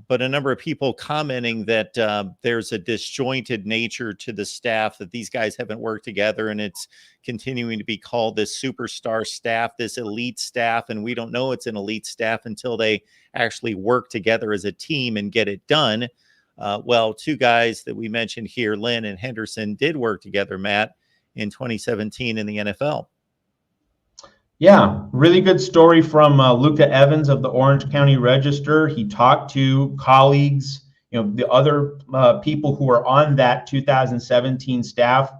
But a number of people commenting that there's a disjointed nature to the staff, that these guys haven't worked together, and it's continuing to be called this superstar staff, this elite staff. And we don't know it's an elite staff until they actually work together as a team and get it done. Well, two guys that we mentioned here, Lynn and Henderson, did work together, Matt, in 2017 in the NFL. Yeah, really good story from Luca Evans of the Orange County Register. He talked to colleagues, the other people who are on that 2017 staff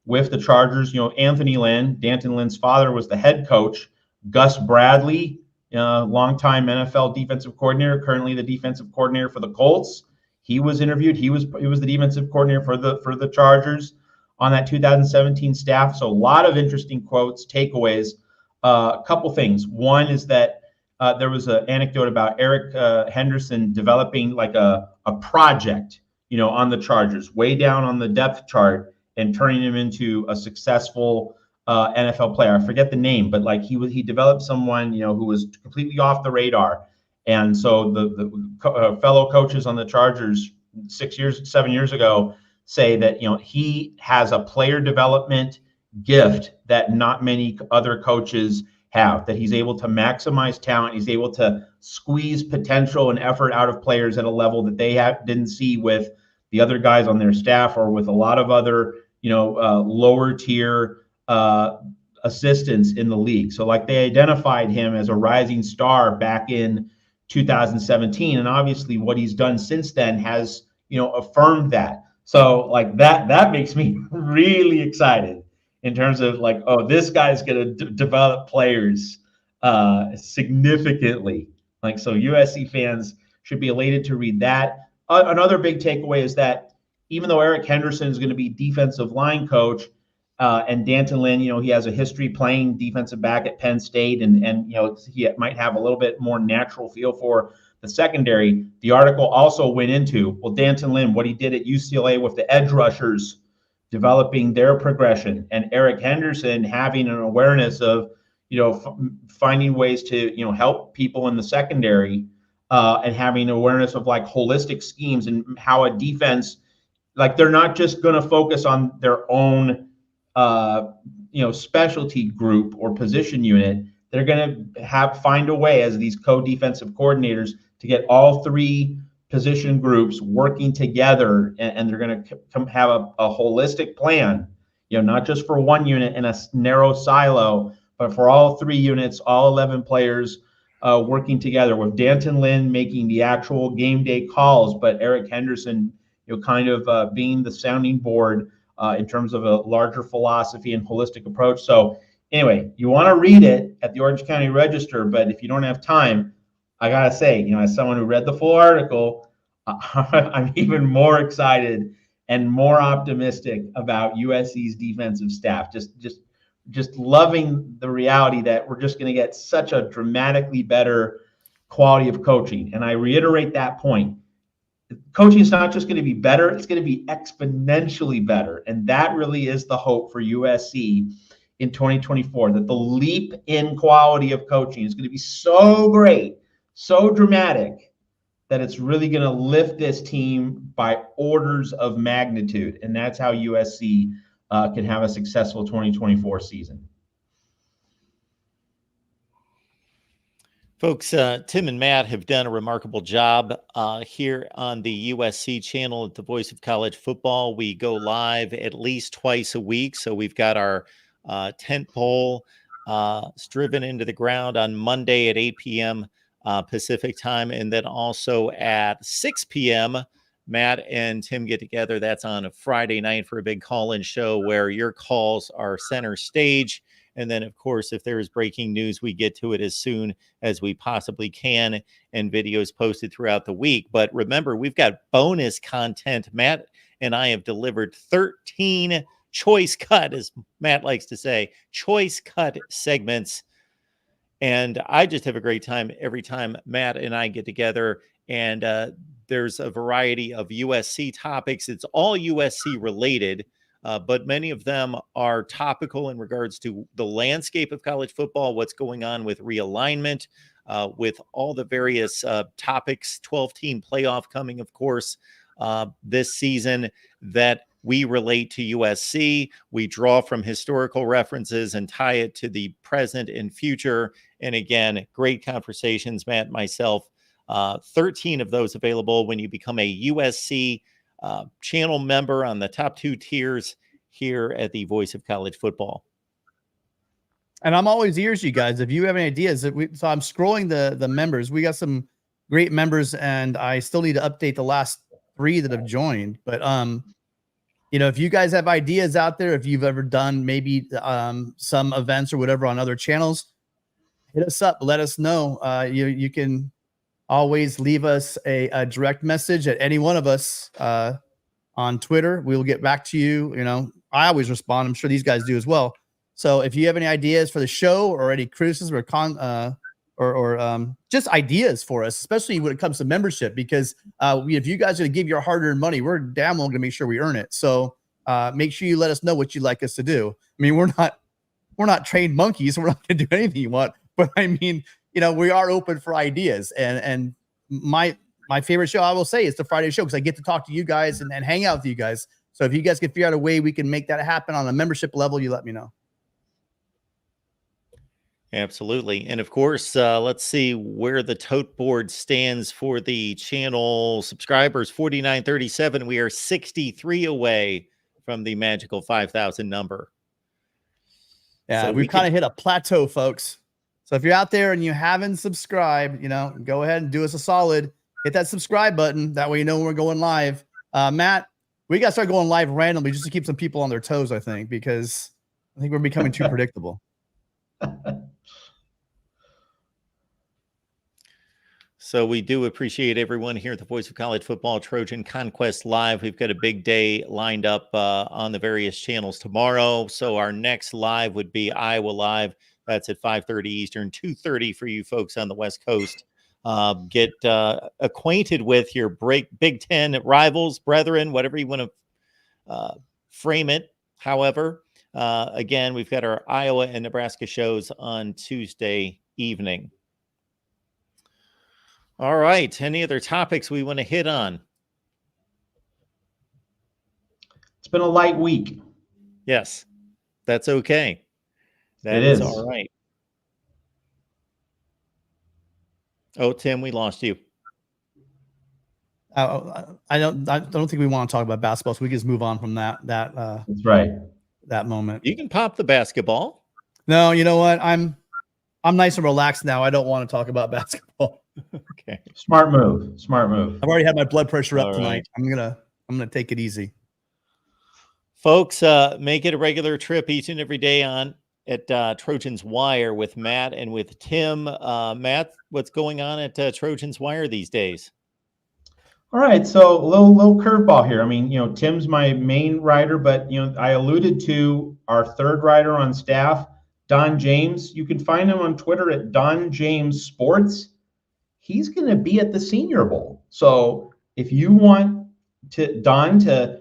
with the Chargers. Anthony Lynn, D'Anton Lynn's father, was the head coach. Gus Bradley, longtime NFL defensive coordinator, currently the defensive coordinator for the Colts. He was interviewed. He was the defensive coordinator for the Chargers on that 2017 staff. So a lot of interesting quotes, takeaways. A couple things. One is that there was an anecdote about Eric Henderson developing like a project, on the Chargers, way down on the depth chart, and turning him into a successful NFL player. I forget the name, but like he developed someone, who was completely off the radar. And so the fellow coaches on the Chargers 7 years ago say that, he has a player development gift that not many other coaches have, that he's able to maximize talent. He's able to squeeze potential and effort out of players at a level that they didn't see with the other guys on their staff or with a lot of other, lower tier assistants in the league. So like they identified him as a rising star back in 2017. And obviously what he's done since then has, affirmed that. So like that makes me really excited in terms of like, oh, this guy's going to develop players significantly. Like, so USC fans should be elated to read that. Another big takeaway is that even though Eric Henderson is going to be defensive line coach, And Danton Lynn, he has a history playing defensive back at Penn State, and he might have a little bit more natural feel for the secondary. The article also went into, Danton Lynn, what he did at UCLA with the edge rushers, developing their progression, and Eric Henderson having an awareness of, finding ways to, help people in the secondary, and having awareness of like holistic schemes and how a defense, like they're not just going to focus on their own, specialty group or position unit. They're going to find a way as these co-defensive coordinators to get all three position groups working together, and they're going to have a holistic plan, not just for one unit in a narrow silo, but for all three units, all 11 players working together, with Danton Lynn making the actual game day calls, but Eric Henderson, kind of being the sounding board in terms of a larger philosophy and holistic approach. So anyway, you want to read it at the Orange County Register, but if you don't have time, I got to say, as someone who read the full article, I'm even more excited and more optimistic about USC's defensive staff. Just loving the reality that we're just going to get such a dramatically better quality of coaching. And I reiterate that point. Coaching is not just going to be better, it's going to be exponentially better. And that really is the hope for USC in 2024, that the leap in quality of coaching is going to be so great, so dramatic, that it's really going to lift this team by orders of magnitude. And that's how USC can have a successful 2024 season. Folks, Tim and Matt have done a remarkable job here on the USC channel at the Voice of College Football. We go live at least twice a week. So we've got our tent pole driven into the ground on Monday at 8 p.m. Pacific time. And then also at 6 p.m., Matt and Tim get together. That's on a Friday night for a big call-in show where your calls are center stage. And then, of course, if there is breaking news, we get to it as soon as we possibly can, and videos posted throughout the week. But remember, we've got bonus content. Matt and I have delivered 13 choice cut, as Matt likes to say, choice cut segments. And I just have a great time every time Matt and I get together. And there's a variety of USC topics. It's all USC related. But many of them are topical in regards to the landscape of college football, what's going on with realignment, with all the various topics, 12-team playoff coming, of course, this season that we relate to USC. We draw from historical references and tie it to the present and future. And again, great conversations, Matt, myself, 13 of those available when you become a USC channel member on the top 2 tiers here at the Voice of College Football. And I'm always ears, you guys. If you have any ideas, so I'm scrolling the members. We got some great members, and I still need to update the last 3 that have joined. But if you guys have ideas out there, if you've ever done maybe some events or whatever on other channels, hit us up. Let us know. You can always leave us a direct message at any one of us on Twitter. We'll get back to you. I always respond. I'm sure these guys do as well. So if you have any ideas for the show or any criticism or just ideas for us, especially when it comes to membership, because if you guys are going to give your hard-earned money, we're damn well going to make sure we earn it. So make sure you let us know what you'd like us to do. I mean, we're not trained monkeys. So we're not going to do anything you want. But I mean, we are open for ideas. And my favorite show, I will say, is the Friday show, because I get to talk to you guys and hang out with you guys. So if you guys can figure out a way we can make that happen on a membership level, you let me know. Absolutely. And of course, let's see where the tote board stands for the channel subscribers. 4937. We are 63 away from the magical 5,000 number. Yeah, so we've kind of hit a plateau, folks. So if you're out there and you haven't subscribed, go ahead and do us a solid. Hit that subscribe button. That way when we're going live. Matt, we got to start going live randomly just to keep some people on their toes, I think, because I think we're becoming too predictable. So we do appreciate everyone here at the Voice of College Football, Trojan Conquest Live. We've got a big day lined up on the various channels tomorrow. So our next live would be Iowa Live. That's at 5:30 Eastern, 2:30 for you folks on the West Coast. Get acquainted with your Big Ten rivals, brethren, whatever you want to frame it. However, again, we've got our Iowa and Nebraska shows on Tuesday evening. All right. Any other topics we want to hit on? It's been a light week. Yes, that's okay. That it is is all right. Oh, Tim, we lost you. I don't think we want to talk about basketball, so we can just move on from that. That's right. That moment. You can pop the basketball. No, you know what? I'm nice and relaxed now. I don't want to talk about basketball. Okay. Smart move. Smart move. I've already had my blood pressure up tonight. Right. I'm gonna take it easy. Folks, make it a regular trip each and every day at Trojans Wire with Matt and with Tim. Matt, what's going on at Trojans Wire these days? All right, so a little curveball here. I mean, Tim's my main writer, but I alluded to our third writer on staff, Don James. You can find him on Twitter at Don James Sports. He's going to be at the Senior Bowl. So if you want Don to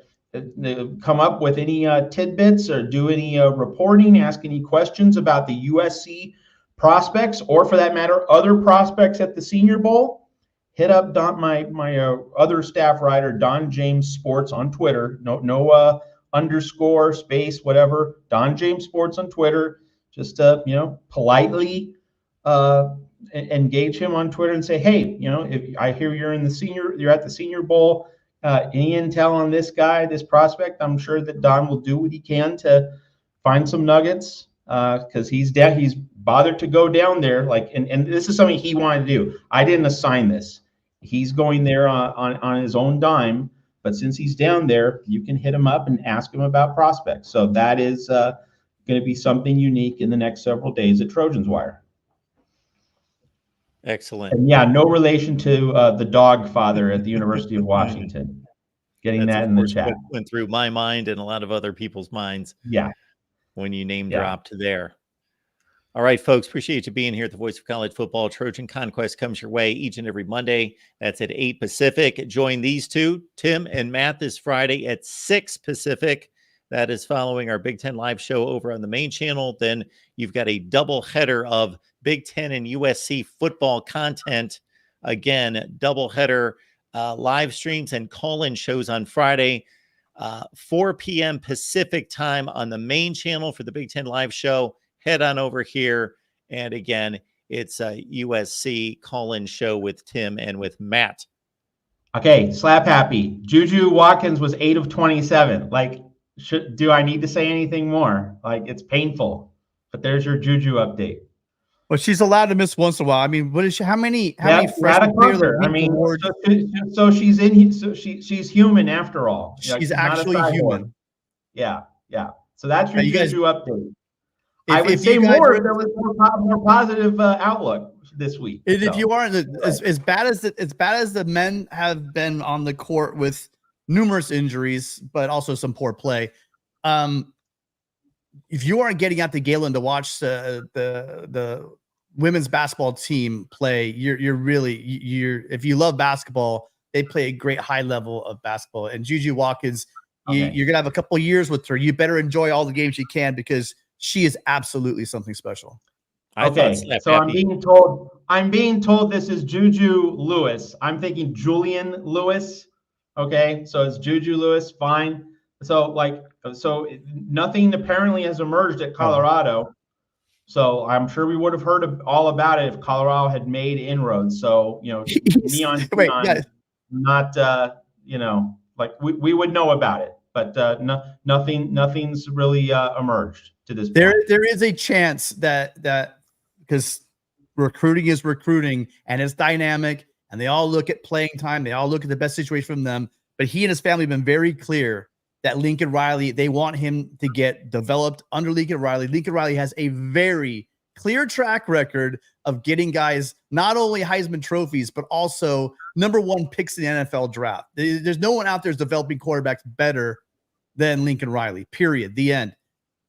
come up with any tidbits or do any reporting, ask any questions about the USC prospects, or for that matter, other prospects at the Senior Bowl, hit up Don, my other staff writer, Don James Sports on Twitter. No underscore space, whatever. Don James Sports on Twitter. Just politely engage him on Twitter and say, hey, if I hear you're at the Senior Bowl. Any intel on this guy, this prospect? I'm sure that Don will do what he can to find some nuggets because he's bothered to go down there. And this is something he wanted to do. I didn't assign this. He's going there on his own dime. But since he's down there, you can hit him up and ask him about prospects. So that is going to be something unique in the next several days at Trojans Wire. Excellent. And yeah, no relation to the dog father at the University of Washington. Getting that in the chat. Went through my mind and a lot of other people's minds. Yeah. When you name dropped there. All right, folks, appreciate you being here at the Voice of College Football. Trojan Conquest comes your way each and every Monday. That's at 8 Pacific. Join these two, Tim and Matt, this Friday at 6 Pacific. That is following our Big Ten live show over on the main channel. Then you've got a double header of Big Ten and USC football content. Again, double header live streams and call-in shows on Friday, 4 p.m. Pacific time on the main channel for the Big Ten live show. Head on over here. And again, it's a USC call-in show with Tim and with Matt. Okay, slap happy. Juju Watkins was 8 of 27. Do I need to say anything more? It's painful. But there's your Juju update. Well, she's allowed to miss once in a while. I mean, what is she? How many freshman players? So she's in. So she's human after all. She's actually human. Yeah. So that's your Juju update. I would say more if there was more positive outlook this week. If you aren't as bad as the men have been on the court with numerous injuries, but also some poor play. If you aren't getting out to Galen to watch the women's basketball team play, if you love basketball, they play a great high level of basketball. And Juju Watkins, you're gonna have a couple years with her. You better enjoy all the games you can because she is absolutely something special. Okay, so I'm being told this is Juju Lewis. I'm thinking Julian Lewis. Okay, so it's Juju Lewis. Fine. So nothing apparently has emerged at Colorado. So I'm sure we would have heard all about it if Colorado had made inroads. So neon, not we would know about it, but nothing's really emerged to this point. There is a chance that because recruiting is recruiting and it's dynamic, and they all look at playing time, they all look at the best situation from them. But he and his family have been very clear that Lincoln Riley, they want him to get developed under Lincoln Riley. Lincoln Riley has a very, clear track record of getting guys not only Heisman trophies, but also #1 picks in the NFL draft. There's no one out there who's developing quarterbacks better than Lincoln Riley, period, the end.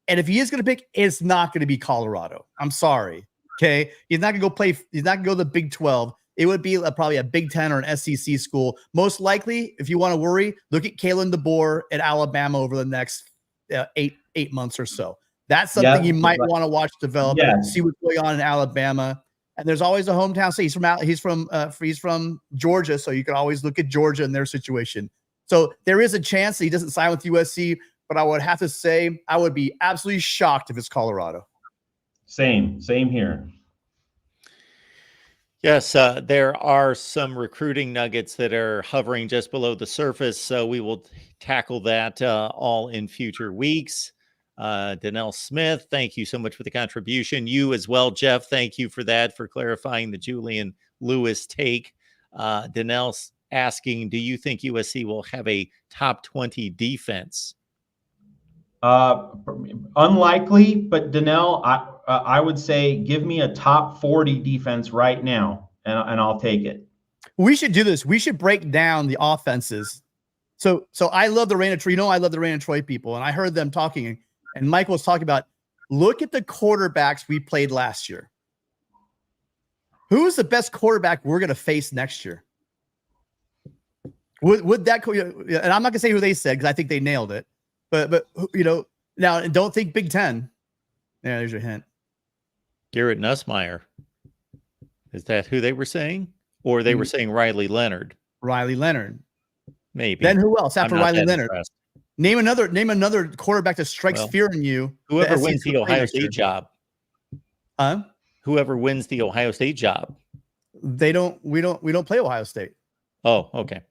And if he is going to pick, it's not going to be Colorado. I'm sorry. Okay. He's not going to go play. He's not going to go to the Big 12. It would be probably a Big 10 or an SEC school. Most likely, if you want to worry, look at Kalen DeBoer at Alabama over the next 8 months or so. That's something you might want to watch develop. See what's going on in Alabama. And there's always a hometown state. He's from Georgia, so you can always look at Georgia and their situation. So there is a chance that he doesn't sign with USC, but I would have to say I would be absolutely shocked if it's Colorado. Same here. Yes, there are some recruiting nuggets that are hovering just below the surface, so we will tackle that all in future weeks. Donnell Smith, thank you so much for the contribution. You as well, Jeff, thank you for that, for clarifying the Julian Lewis take. Donnell's asking, do you think USC will have a top 20 defense? Unlikely, but Donnell, I would say give me a top 40 defense right now, and I'll take it. We should do this. We should break down the offenses. So I love the Reign of Troy. You know, I love the Reign of Troy people, and I heard them talking, and Michael was talking about, look at the quarterbacks we played last year. Who's the best quarterback we're going to face next year? Would that, and I'm not going to say who they said because I think they nailed it. But you know, now don't think Big Ten. Yeah, there's your hint. Garrett Nussmeier. Is that who they were saying? Or they were saying Riley Leonard? Riley Leonard. Maybe. Then who else after Riley Leonard? Impressed. Name another quarterback that strikes fear in you. Whoever wins the Ohio State job. Huh? Whoever wins the Ohio State job. We don't play Ohio State. Oh, okay.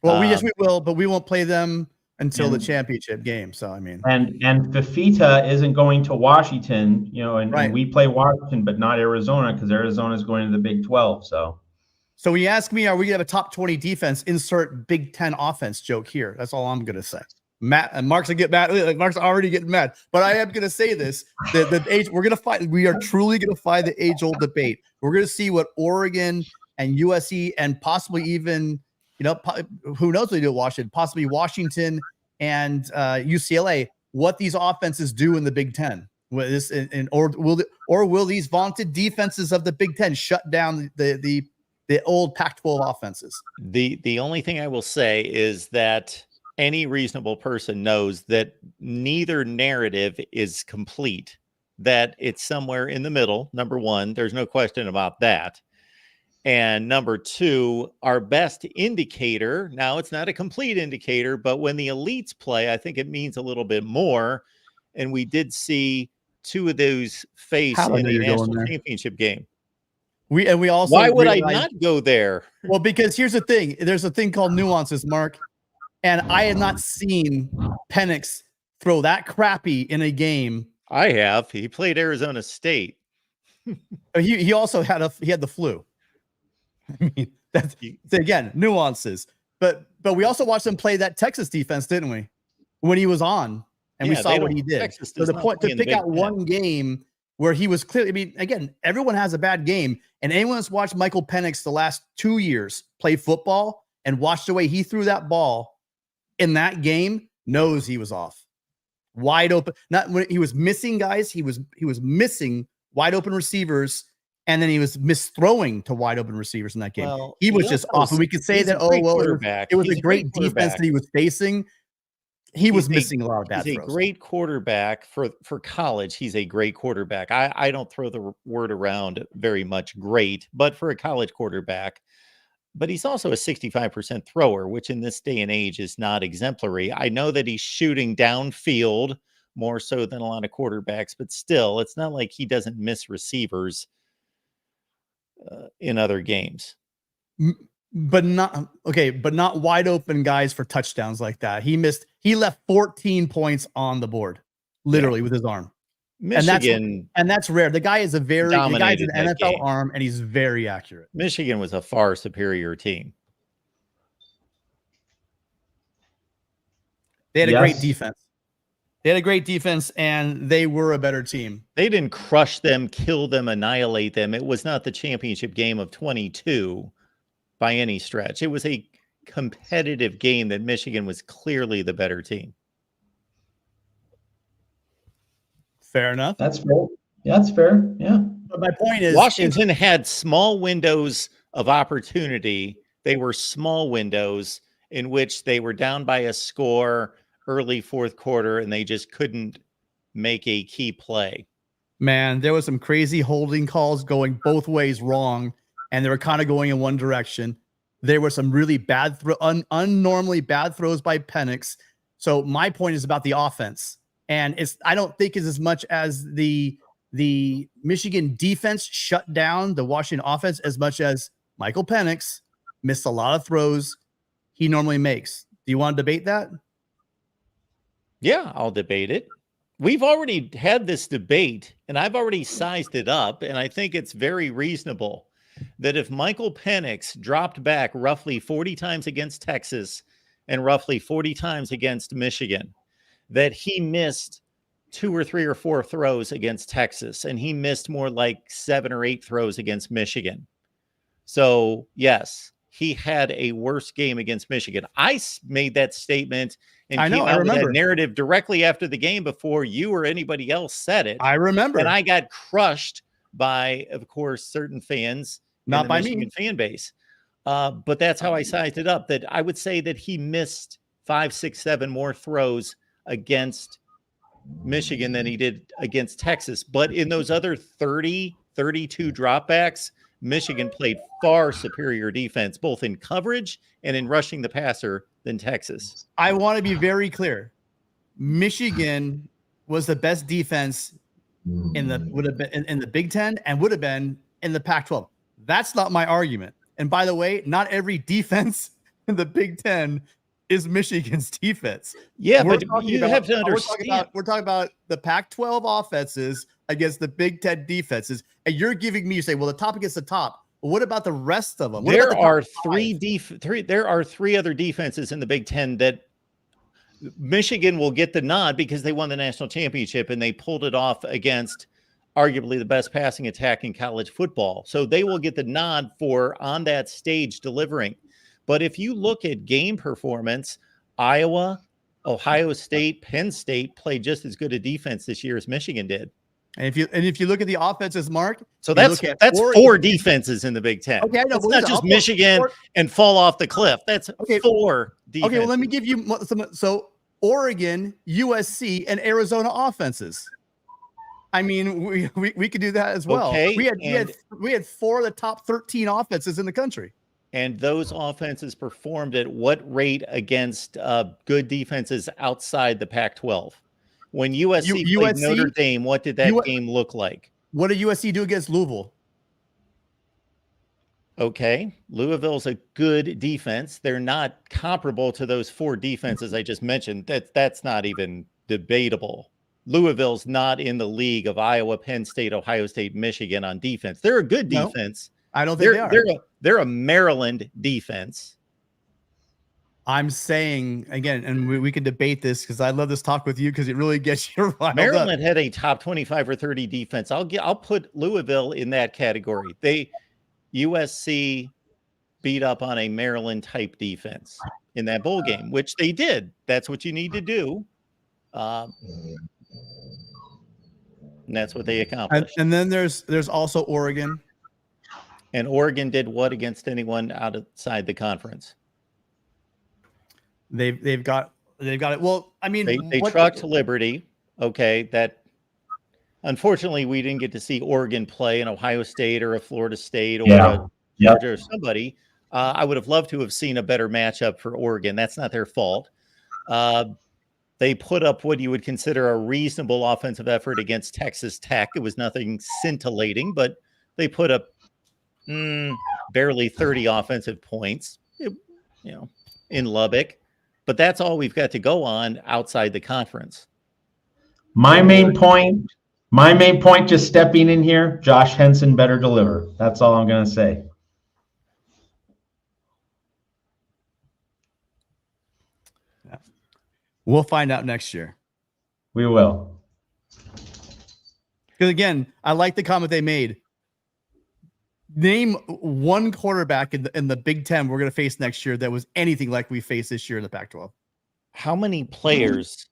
Well, we will, but we won't play them until the championship game. So I mean, and Fafita isn't going to Washington, you know, and we play Washington, but not Arizona because Arizona is going to the Big 12. So when you ask me, are we gonna have a top 20 defense? Insert Big 10 offense joke here. That's all I'm gonna say. Matt and Mark's gonna get mad. Mark's already getting mad, but I am gonna say this: the age we're gonna fight. We are truly gonna fight the age-old debate. We're gonna see what Oregon and USC and possibly even, you know, who knows what they do at Washington, possibly Washington and UCLA, what these offenses do in the Big Ten. Or will these vaunted defenses of the Big Ten shut down the old Pac-12 offenses? The only thing I will say is that any reasonable person knows that neither narrative is complete, that it's somewhere in the middle. Number one, there's no question about that. And number two, our best indicator, now it's not a complete indicator, but when the elites play, I think it means a little bit more. And we did see two of those face in a national championship game. We also, why would I not go there? Well, because here's the thing. There's a thing called nuances, Mark. And I had not seen Penix throw that crappy in a game. I have. He played Arizona State. He also had the flu. I mean, that's again nuances, but we also watched him play that Texas defense, didn't we? When he was on, and we saw what he did. So the point to pick out one game where he was clearly, I mean, again, everyone has a bad game, and anyone that's watched Michael Penix the last 2 years play football and watched the way he threw that ball in that game knows he was off, wide open. Not when he was missing guys, he was missing wide open receivers. And then he was misthrowing to wide open receivers in that game. Well, he was just off. And we could say that, it was a great defense that he was facing. He was missing a lot of bad throws. He's a great quarterback for college. He's a great quarterback. I don't throw the word around very much great, but for a college quarterback. But he's also a 65% thrower, which in this day and age is not exemplary. I know that he's shooting downfield more so than a lot of quarterbacks, but still, it's not like he doesn't miss receivers in other games, but not wide open guys for touchdowns like that. He left 14 points on the board, literally with his arm. Michigan, and that's rare. The guy is an NFL arm, and he's very accurate. Michigan was a far superior team. They had a great defense. They had a great defense, and they were a better team. They didn't crush them, kill them, annihilate them. It was not the championship game of 22 by any stretch. It was a competitive game that Michigan was clearly the better team. Fair enough. That's fair. Yeah, that's fair. Yeah. But my point is, Washington had small windows of opportunity. They were small windows in which they were down by a score early fourth quarter, and they just couldn't make a key play. Man, there was some crazy holding calls going both ways wrong, and they were kind of going in one direction. There were some really bad, unnormally bad throws by Penix. So my point is about the offense, and I don't think it's as much as the Michigan defense shut down the Washington offense as much as Michael Penix missed a lot of throws he normally makes. Do you want to debate that? Yeah, I'll debate it. We've already had this debate, and I've already sized it up, and I think it's very reasonable that if Michael Penix dropped back roughly 40 times against Texas and roughly 40 times against Michigan, that he missed 2 or 3 or 4 throws against Texas, and he missed more like 7 or 8 throws against Michigan. So, yes, he had a worse game against Michigan. I made that statement and came out with that narrative directly after the game before you or anybody else said it. I remember. And I got crushed by, of course, certain fans, not by Michigan me, fan base. But that's how I sized it up, that I would say that he missed 5, 6, 7 more throws against Michigan than he did against Texas. But in those other 30, 32 dropbacks, Michigan played far superior defense, both in coverage and in rushing the passer than Texas. I want to be very clear. Michigan was the best defense in the Big Ten and would have been in the Pac-12. That's not my argument. And by the way, not every defense in the Big Ten is Michigan's defense. Yeah, but you have to understand. We're talking about the Pac-12 offenses against the Big Ten defenses, and you're giving me, you say, well, the top against the top. Well, what about the rest of them? There are three other defenses in the Big Ten that Michigan will get the nod because they won the national championship and they pulled it off against arguably the best passing attack in college football. So they will get the nod for on that stage delivering. But if you look at game performance, Iowa, Ohio State, Penn State played just as good a defense this year as Michigan did. And if you look at the offenses, Mark, so that's 4 defenses in the Big Ten. Okay, I know. It's not just Michigan and fall off the cliff. That's 4 defenses. Okay, well, let me give you some. So Oregon, USC, and Arizona offenses. I mean, we could do that as well. Okay, we had 4 of the top 13 offenses in the country. And those offenses performed at what rate against good defenses outside the Pac-12? When USC played Notre Dame, what did that game look like? What did USC do against Louisville? Okay, Louisville's a good defense. They're not comparable to those 4 defenses I just mentioned. That's not even debatable. Louisville's not in the league of Iowa, Penn State, Ohio State, Michigan on defense. They're a good defense. I don't think they are. They're a Maryland defense. I'm saying, again, and we can debate this because I love this talk with you because it really gets you riled up. Maryland had a top 25 or 30 defense. I'll put Louisville in that category. USC beat up on a Maryland type defense in that bowl game, which they did. That's what you need to do. And that's what they accomplished. And then there's also Oregon. And Oregon did what against anyone outside the conference? They've got it. Well, I mean, they trucked Liberty. Okay, that unfortunately we didn't get to see Oregon play an Ohio State or a Florida State or a Georgia or somebody. I would have loved to have seen a better matchup for Oregon. That's not their fault. They put up what you would consider a reasonable offensive effort against Texas Tech. It was nothing scintillating, but they put up barely 30 offensive points, in Lubbock. But that's all we've got to go on outside the conference. My main point, just stepping in here, Josh Henson better deliver. That's all I'm going to say. We'll find out next year. We will. Because again, I like the comment they made. Name one quarterback in the Big Ten we're going to face next year that was anything like we faced this year in the Pac-12. How many players,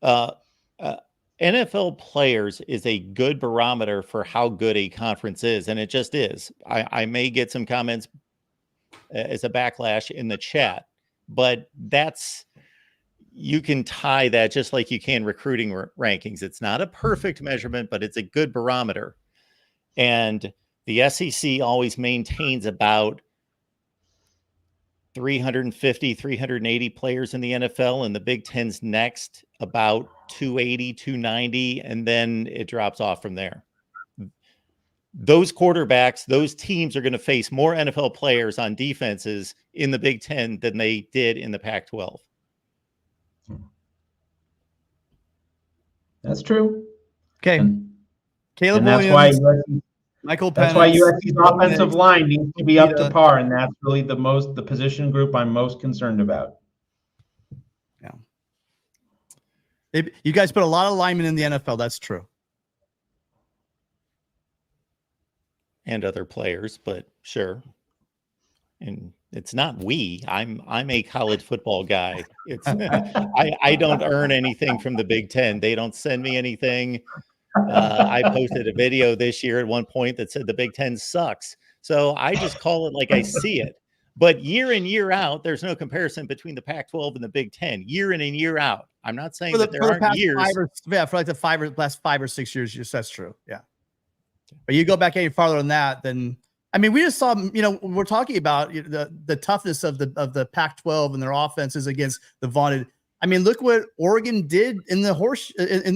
NFL players is a good barometer for how good a conference is, and it just is. I may get some comments as a backlash in the chat, but you can tie that just like you can recruiting rankings. It's not a perfect measurement, but it's a good barometer. And the SEC always maintains about 350, 380 players in the NFL, and the Big Ten's next about 280, 290, and then it drops off from there. Those quarterbacks, those teams are going to face more NFL players on defenses in the Big Ten than they did in the Pac-12. That's true. Okay. Caleb and Williams, that's why Michael Penix. That's why USC's offensive line needs to be up to par, and that's really the position group I'm most concerned about. Yeah. You guys put a lot of linemen in the NFL. That's true. And other players, but sure. And it's not I'm a college football guy. It's I don't earn anything from the Big Ten. They don't send me anything. I posted a video this year at one point that said the Big Ten sucks. So I just call it like I see it. But year in, year out, there's no comparison between the Pac-12 and the Big Ten. Year in and year out. I'm not saying that there aren't years. For like the last 5 or 6 years, yes, that's true. Yeah. But you go back any farther than that, then I mean, we just saw, we're talking about the toughness of the Pac-12 and their offenses against the vaunted. I mean, look what Oregon did in the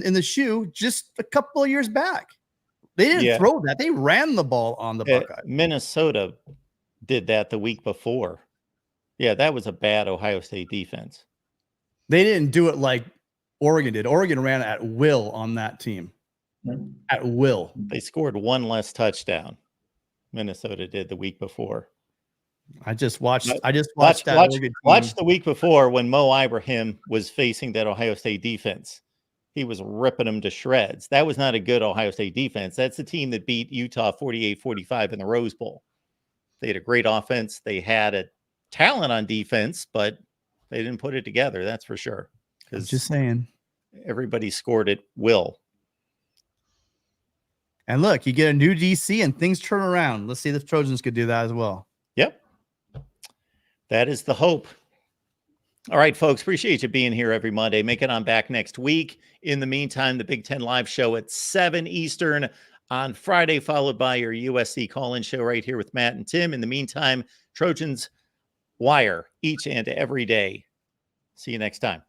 in the shoe just a couple of years back. They didn't throw that; they ran the ball on the Buckeyes. Minnesota did that the week before. Yeah, that was a bad Ohio State defense. They didn't do it like Oregon did. Oregon ran at will on that team. At will. They scored one less touchdown. Minnesota did the week before. I just watched that. Watch the week before when Mo Ibrahim was facing that Ohio State defense. He was ripping them to shreds. That was not a good Ohio State defense. That's the team that beat Utah 48-45 in the Rose Bowl. They had a great offense. They had a talent on defense, but they didn't put it together. That's for sure. Just saying. Everybody scored at will. And look, you get a new DC and things turn around. Let's see if the Trojans could do that as well. Yep. That is the hope. All right, folks, appreciate you being here every Monday. Make it on back next week. In the meantime, the Big Ten Live Show at 7 Eastern on Friday, followed by your USC call-in show right here with Matt and Tim. In the meantime, Trojans Wire each and every day. See you next time.